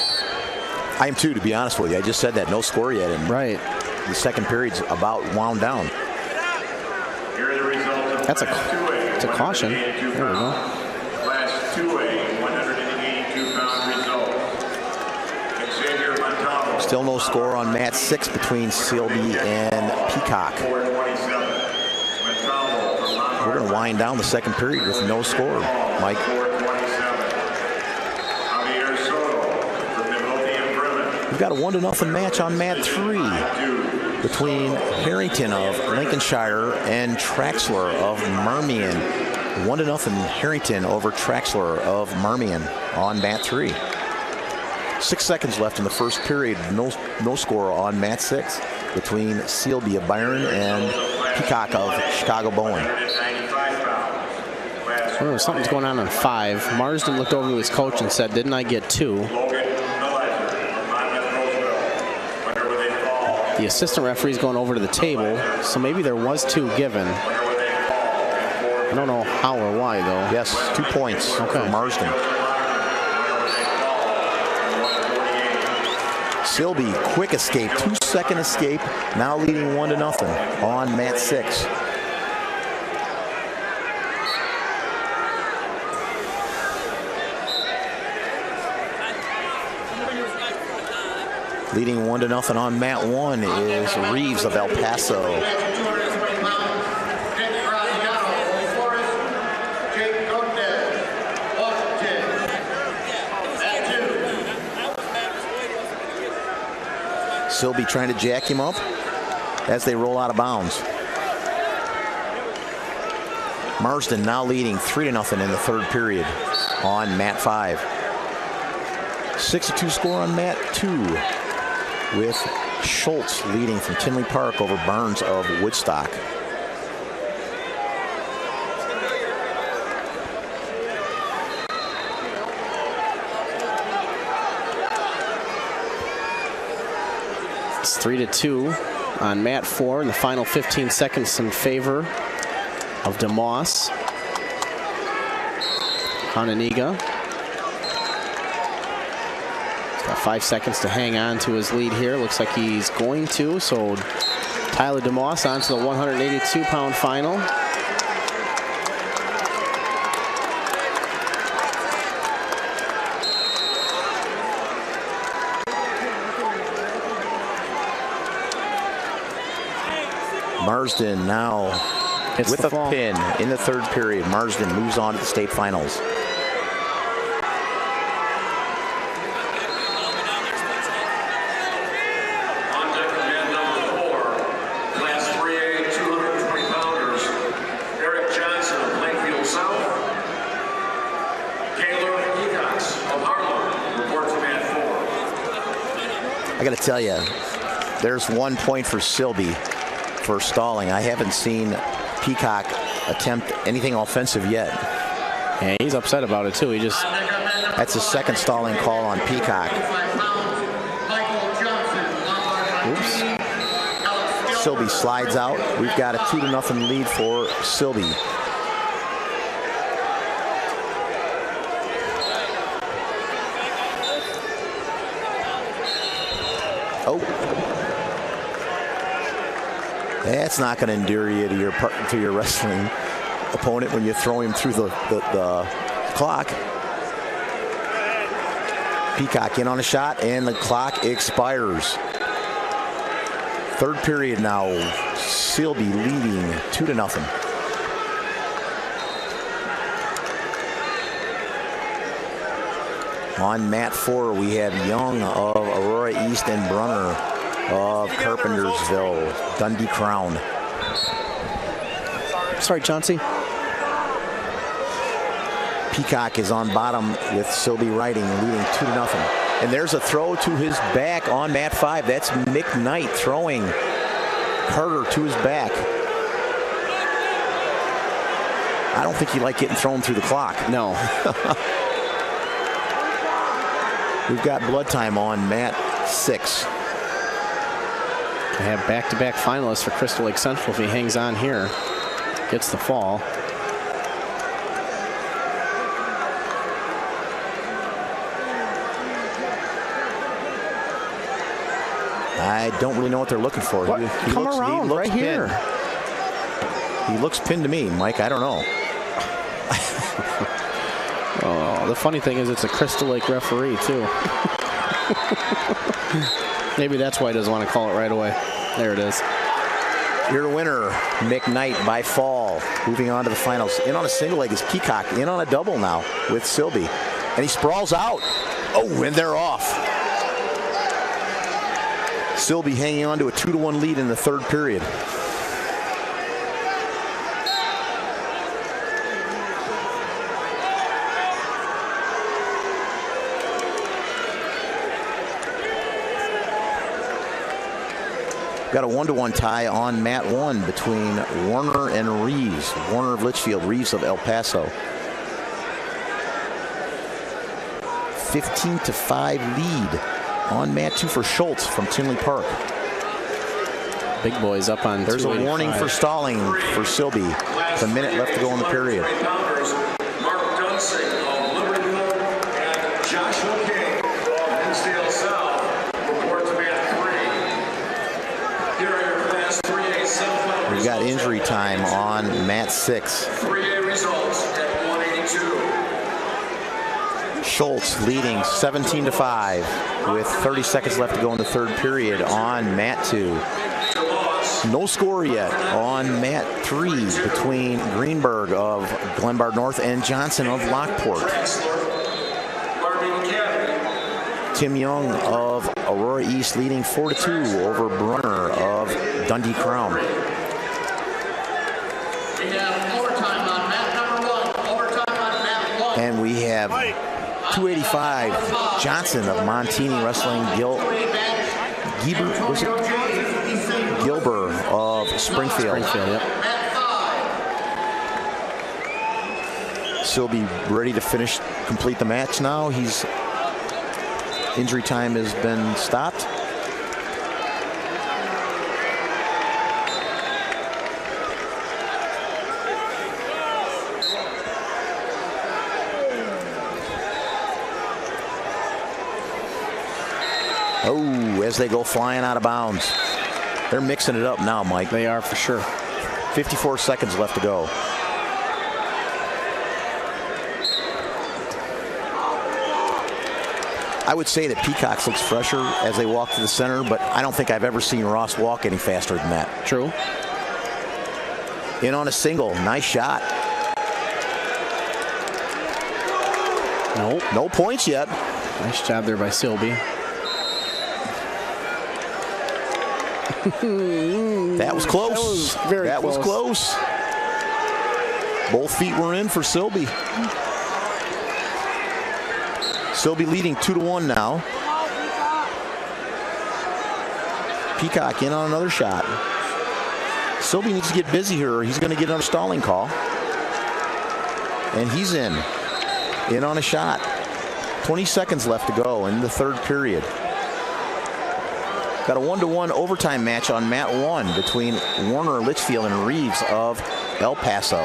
I am too, to be honest with you. I just said that. No score yet. And right. The second period's about wound down. That's a caution. There we go. Class 2A, 182-pound results. Still no score on mat 6 between Silby and Peacock. We're going to wind down the second period with no score, Mike. We've got a 1-0 match on mat 3 between Harrington of Lincolnshire and Traxler of Marmion. 1-0 Harrington over Traxler of Marmion on mat 3. 6 seconds left in the first period. No score on mat 6 between Sealby of Byron and Peacock of Chicago Bowen. Well, something's going on 5. Marsden looked over to his coach and said, "Didn't I get 2?" The assistant referee's going over to the table, so maybe there was 2 given. I don't know how or why, though. Yes, 2 points for Marsden. Sealby, quick escape, 2-second escape, now leading 1-0 on mat 6. Leading 1-0 on mat 1 is Reeves of El Paso. Sealby trying to jack him up as they roll out of bounds. Marsden now leading 3-0 in the third period on mat 5. 6-2 score on mat 2 with Schultz leading from Tinley Park over Barnes of Woodstock. It's 3-2 on mat 4 in the final 15 seconds in favor of DeMoss. Hananiga. He's got 5 seconds to hang on to his lead here. Looks like he's going to. So Tyler DeMoss on to the 182-pound final. Marsden now with a pin in the third period. Marsden moves on to the state finals. On deck of man number 4, class 3A, 220-pounders, Eric Johnson of Plainfield South, Taylor Peacocks of Harlem report to man 4. I got to tell you, there's 1 point for Sealby for stalling. I haven't seen Peacock attempt anything offensive yet. Yeah, he's upset about it too. That's a second stalling call on Peacock. Oops. Sealby slides out. We've got a 2-0 lead for Sealby. Oh. That's not going to endear you to your wrestling opponent when you throw him through the clock. Peacock in on a shot, and the clock expires. Third period now. Sealby leading 2-0. On mat 4, we have Young of Aurora East and Brunner of Carpentersville, Dundee Crown. Sorry, Chauncey. Peacock is on bottom with Sealby riding, leading 2-0. And there's a throw to his back on mat 5. That's Mick Knight throwing Carter to his back. I don't think he liked getting thrown through the clock. No. We've got blood time on mat 6. I have back-to-back finalists for Crystal Lake Central if he hangs on here. Gets the fall. I don't really know what they're looking for. He looks right pinned. here. He looks pinned to me, Mike. I don't know. Oh, the funny thing is it's a Crystal Lake referee, too. Maybe that's why he doesn't want to call it right away. There it is. Your winner, Mick Knight, by fall. Moving on to the finals. In on a single leg is Peacock. In on a double now with Sealby. And he sprawls out. Oh, and they're off. Sealby hanging on to a 2-1 lead in the third period. Got a 1-1 tie on mat 1 between Warner and Reeves. Warner of Litchfield, Reeves of El Paso. 15-5 lead on mat 2 for Schultz from Tinley Park. Big boys up on. There's a warning for stalling for Silby. With a minute left to go in the period. Mark Dunsing of Libertyville and Joshua King of Hinsdale South report to mat 3. Here are your Class 3A semifinal results. We've got injury time on mat 6. 3A results at 182. Schultz leading 17-5 with 30 seconds left to go in the third period on mat 2. No score yet on mat 3 between Greenberg of Glenbard North and Johnson of Lockport. Tim Young of Aurora East leading 4-2 over Brunner of Dundee Crown. We have overtime on mat number 1. Overtime on mat 1. And we have 285 Johnson of Montini wrestling Gilbert of Springfield. Yep. Silby ready to complete the match now. Injury time has been stopped. Oh, as they go flying out of bounds. They're mixing it up now, Mike. They are for sure. 54 seconds left to go. I would say that Peacocks looks fresher as they walk to the center, but I don't think I've ever seen Ross walk any faster than that. True. In on a single. Nice shot. Nope. No points yet. Nice job there by Silby. That was close. That was very close. Both feet were in for Silby. Silby leading 2-1 now. Peacock in on another shot. Silby needs to get busy here or he's going to get another stalling call. And he's in on a shot. 20 seconds left to go in the third period. Got a 1-1 overtime match on mat 1 between Warner Litchfield and Reeves of El Paso.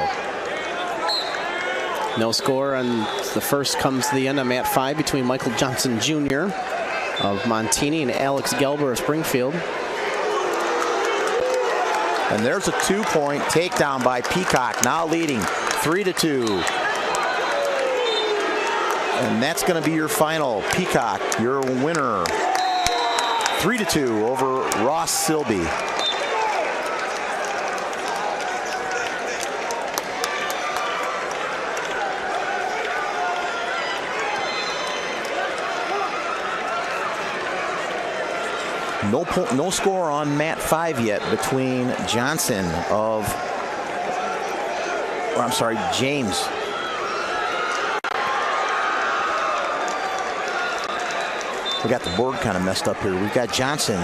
No score, and the first comes to the end on mat 5 between Michael Johnson Jr. of Montini and Alex Gelber of Springfield. And there's a 2-point takedown by Peacock, now leading 3-2. And that's going to be your final. Peacock, your winner. 3-2 over Ross Silby. No score on mat 5 yet between Johnson of, or I'm sorry, James. We got the board kind of messed up here. We've got Johnson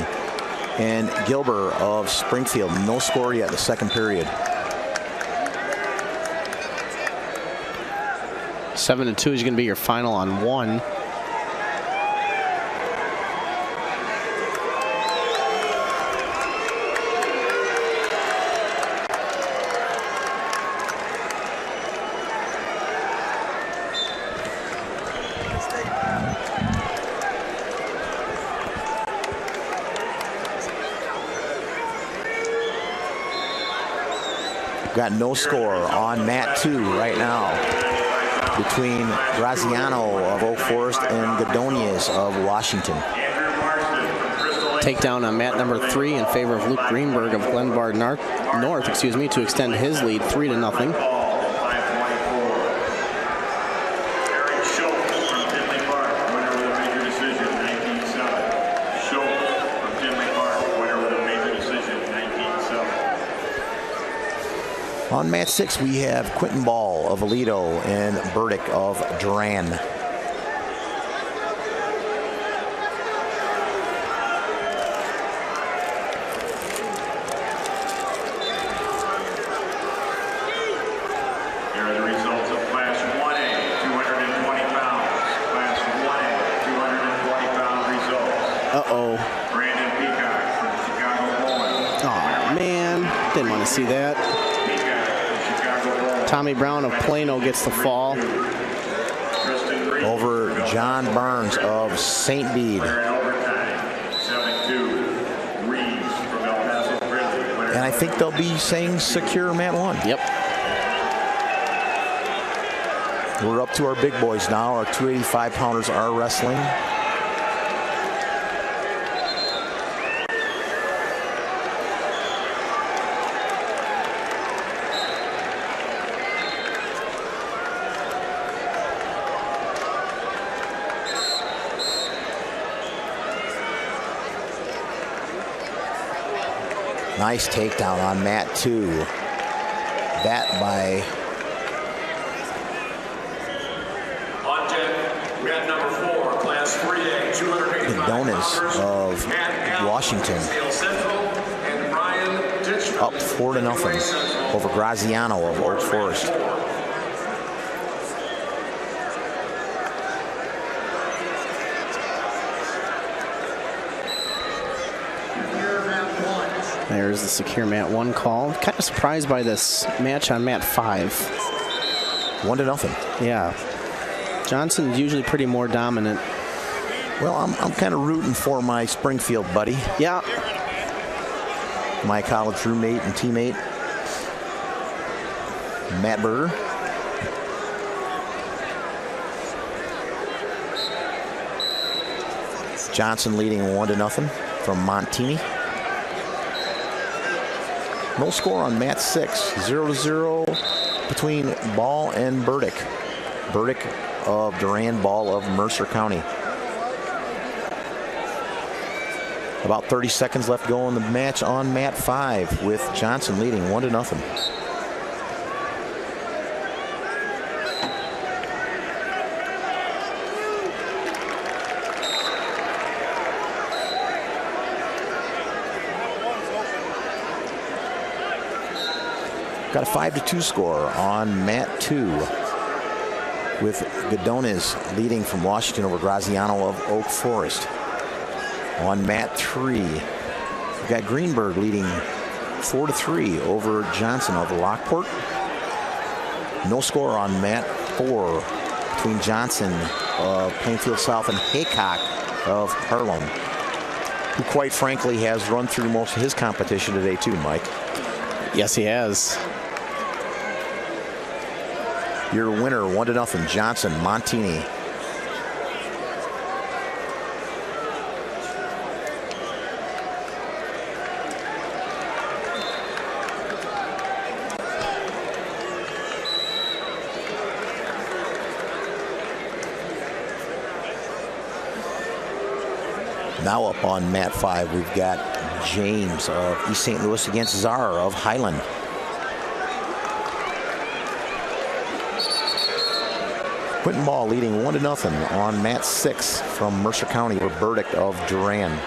and Gilbert of Springfield. No score yet in the second period. 7-2 is going to be your final on 1. Got no score on mat 2 right now between Graziano of Oak Forest and Godonias of Washington. Takedown on mat number 3 in favor of Luke Greenberg of Glenbard North, to extend his lead 3-0. On mat 6, we have Quentin Ball of Aledo and Burdick of Duran. to see that. Tommy Brown of Plano gets the fall. Over John Barnes of St. Bede. And I think they'll be saying secure mat 1. Yep. We're up to our big boys now. Our 285-pounders are wrestling. Nice takedown on mat 2. That by On deck, mat number 4, class 3A, 285 the Donas of Washington. Up 4-0 over Graziano of Oak Forest. There's the secure mat 1 call. Kind of surprised by this match on mat 5. 1-0. Yeah. Johnson's usually pretty more dominant. Well, I'm kind of rooting for my Springfield buddy. Yeah. My college roommate and teammate, Matt Berger. Johnson leading 1-0 from Montini. No score on mat 6. 0-0 between Ball and Burdick. Burdick of Durand, Ball of Mercer County. About 30 seconds left to go in the match on mat 5 with Johnson leading 1-0. Got a 5-2 score on mat 2 with Godones leading from Washington over Graziano of Oak Forest. On mat 3, we've got Greenberg leading 4-3 over Johnson of Lockport. No score on mat 4 between Johnson of Plainfield South and Haycock of Harlem, who quite frankly has run through most of his competition today too, Mike. Yes, he has. Your winner, 1-0, Johnson, Montini. Now up on mat 5, we've got James of East St. Louis against Czar of Highland. Quentin Ball leading 1-0 on mat 6 from Mercer County over Burdick of Durand.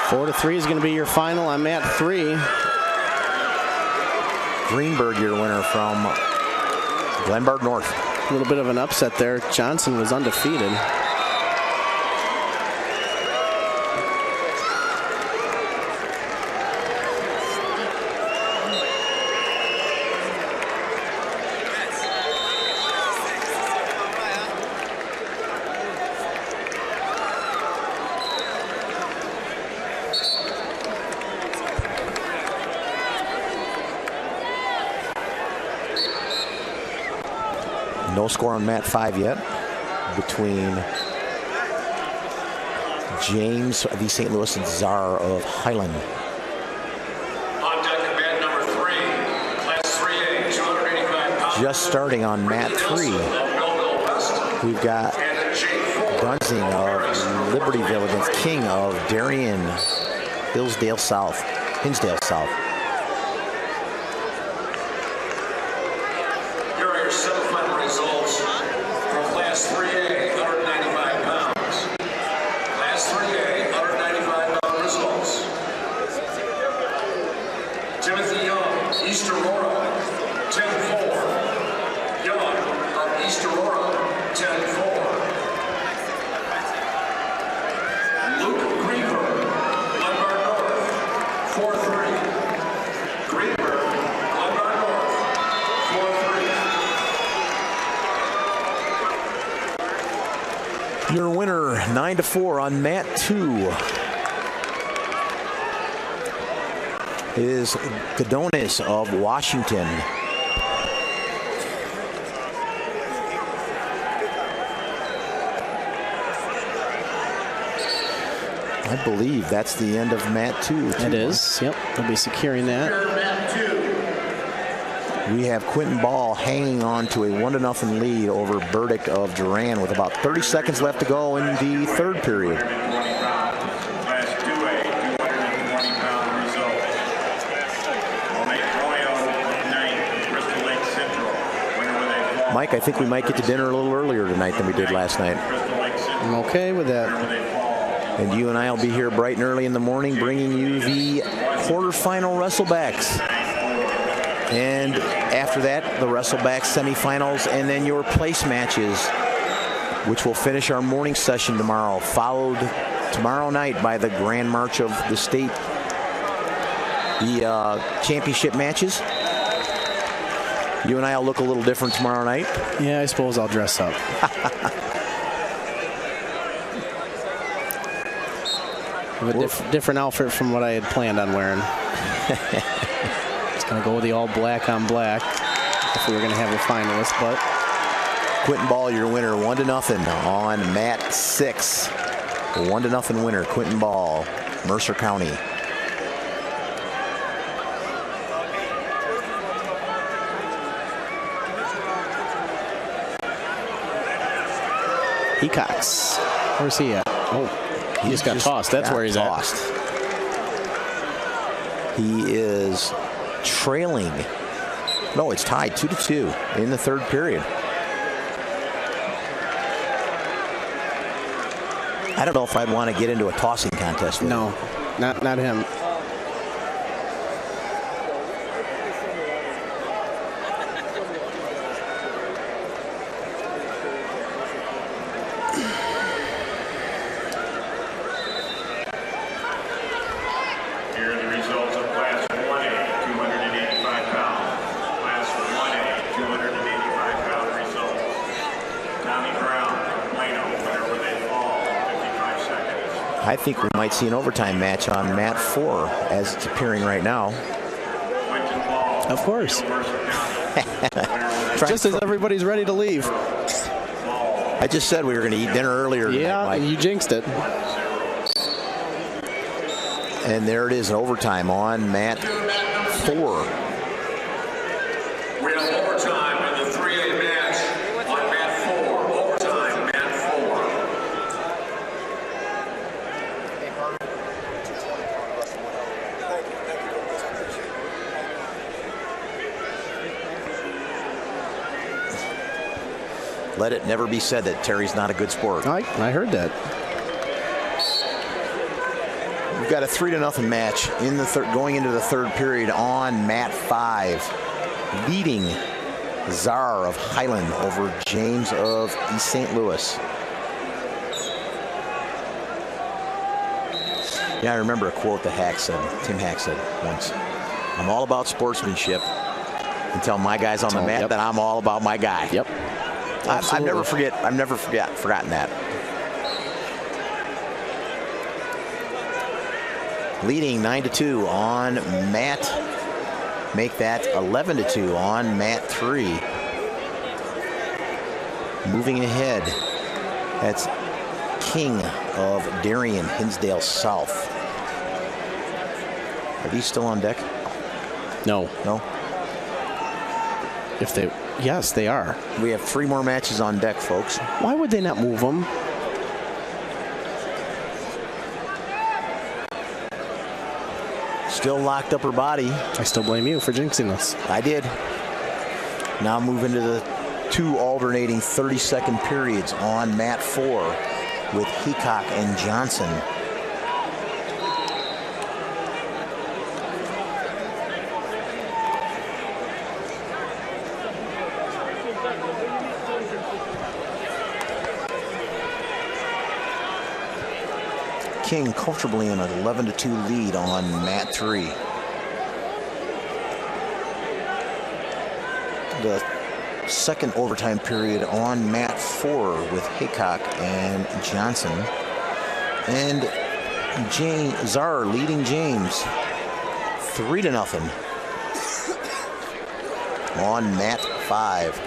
Four to 3 is going to be your final on mat 3. Greenberg, your winner from Glenbard North. A little bit of an upset there. Johnson was undefeated. No score on mat 5 yet between James of East St. Louis and Czar of Highland. On deck, mat number 3, class 3A, 285 pounds. Just starting on mat 3, we've got Dunsing of Libertyville against King of Darien, Hinsdale South. Here are your semifinal results for class 3A, 195 pounds. Class 3A, 195-pound results. Timothy Young, East Aurora, 10-4. winner, 9-4 on mat 2. Is Gadonis of Washington. I believe that's the end of mat 2. It is. Yep. They'll be securing that. We have Quentin Ball hanging on to a 1-0 lead over Burdick of Duran with about 30 seconds left to go in the third period. Class 2A, 220-pound results. Ninth, Crystal Lake Central. Winner with a fall. Mike, I think we might get to dinner a little earlier tonight than we did last night. Crystal Lake Central. I'm okay with that. Winner with a fall. And you and I will be here bright and early in the morning bringing you the quarterfinal wrestlebacks. And after that, the wrestlebacks semifinals and then your place matches, which will finish our morning session tomorrow, followed tomorrow night by the Grand March of the state, the championship matches. You and I will look a little different tomorrow night. Yeah, I suppose I'll dress up. With a different outfit from what I had planned on wearing. Just gonna go with the all black on black if we were gonna have a finalist, but Quentin Ball, your winner, 1-0 on mat 6. 1-0 winner, Quentin Ball, Mercer County. Hecox. Where's he at? Oh. He just got tossed. That's where he's tossed. He is trailing. No, it's tied 2-2 in the third period. I don't know if I'd want to get into a tossing contest with him. No, not him. Here are the results of Class 1A, 285 pounds. Class 1A, 285 pound results. Tommy Brown from Plano, winner with a fall, 55 seconds. I think we might see an overtime match on mat 4 as it's appearing right now. Quentin Ball, Of course. Mercer County. Just as everybody's ready to leave. I just said we were going to eat dinner earlier tonight, Yeah, Mike. you jinxed it. And there it is, an overtime on mat 4. We have overtime in the 3A match on mat 4. Overtime, mat 4. Let it never be said that Terry's not a good sport. I heard that. We've got a 3-0 match in the going into the third period on mat 5, leading Czar of Highland over James of East St. Louis. Yeah, I remember a quote that Tim Hack said once. I'm all about sportsmanship until my guy's on the mat, then I'm all about my guy. Yep. I've never forgotten that. Leading 9-2 on mat. Make that 11-2 on mat 3. Moving ahead, that's King of Darien, Hinsdale South. Are these still on deck? No. No? Yes, they are. We have 3 more matches on deck, folks. Why would they not move them? Still locked upper body. I still blame you for jinxing this. I did. Now move into the 2 alternating 30-second periods on mat 4 with Heacock and Johnson. King comfortably in an 11-2 lead on mat 3. The second overtime period on mat 4 with Haycock and Johnson. And Zar leading James 3-0 on mat 5.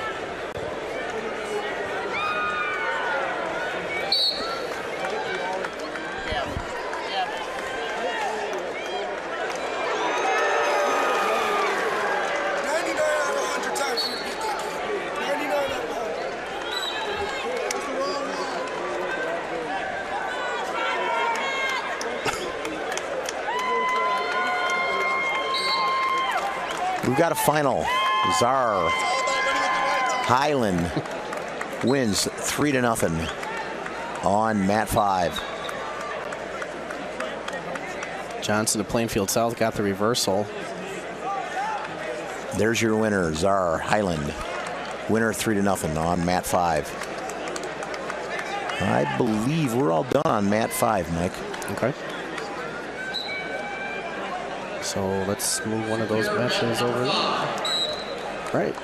We've got a final. Zar Highland wins 3-0 on mat 5. Johnson of Plainfield South got the reversal. There's your winner, Zar Highland. Winner 3-0 on mat 5. I believe we're all done on mat 5, Mike. Okay. So let's move one of those matches over. Right.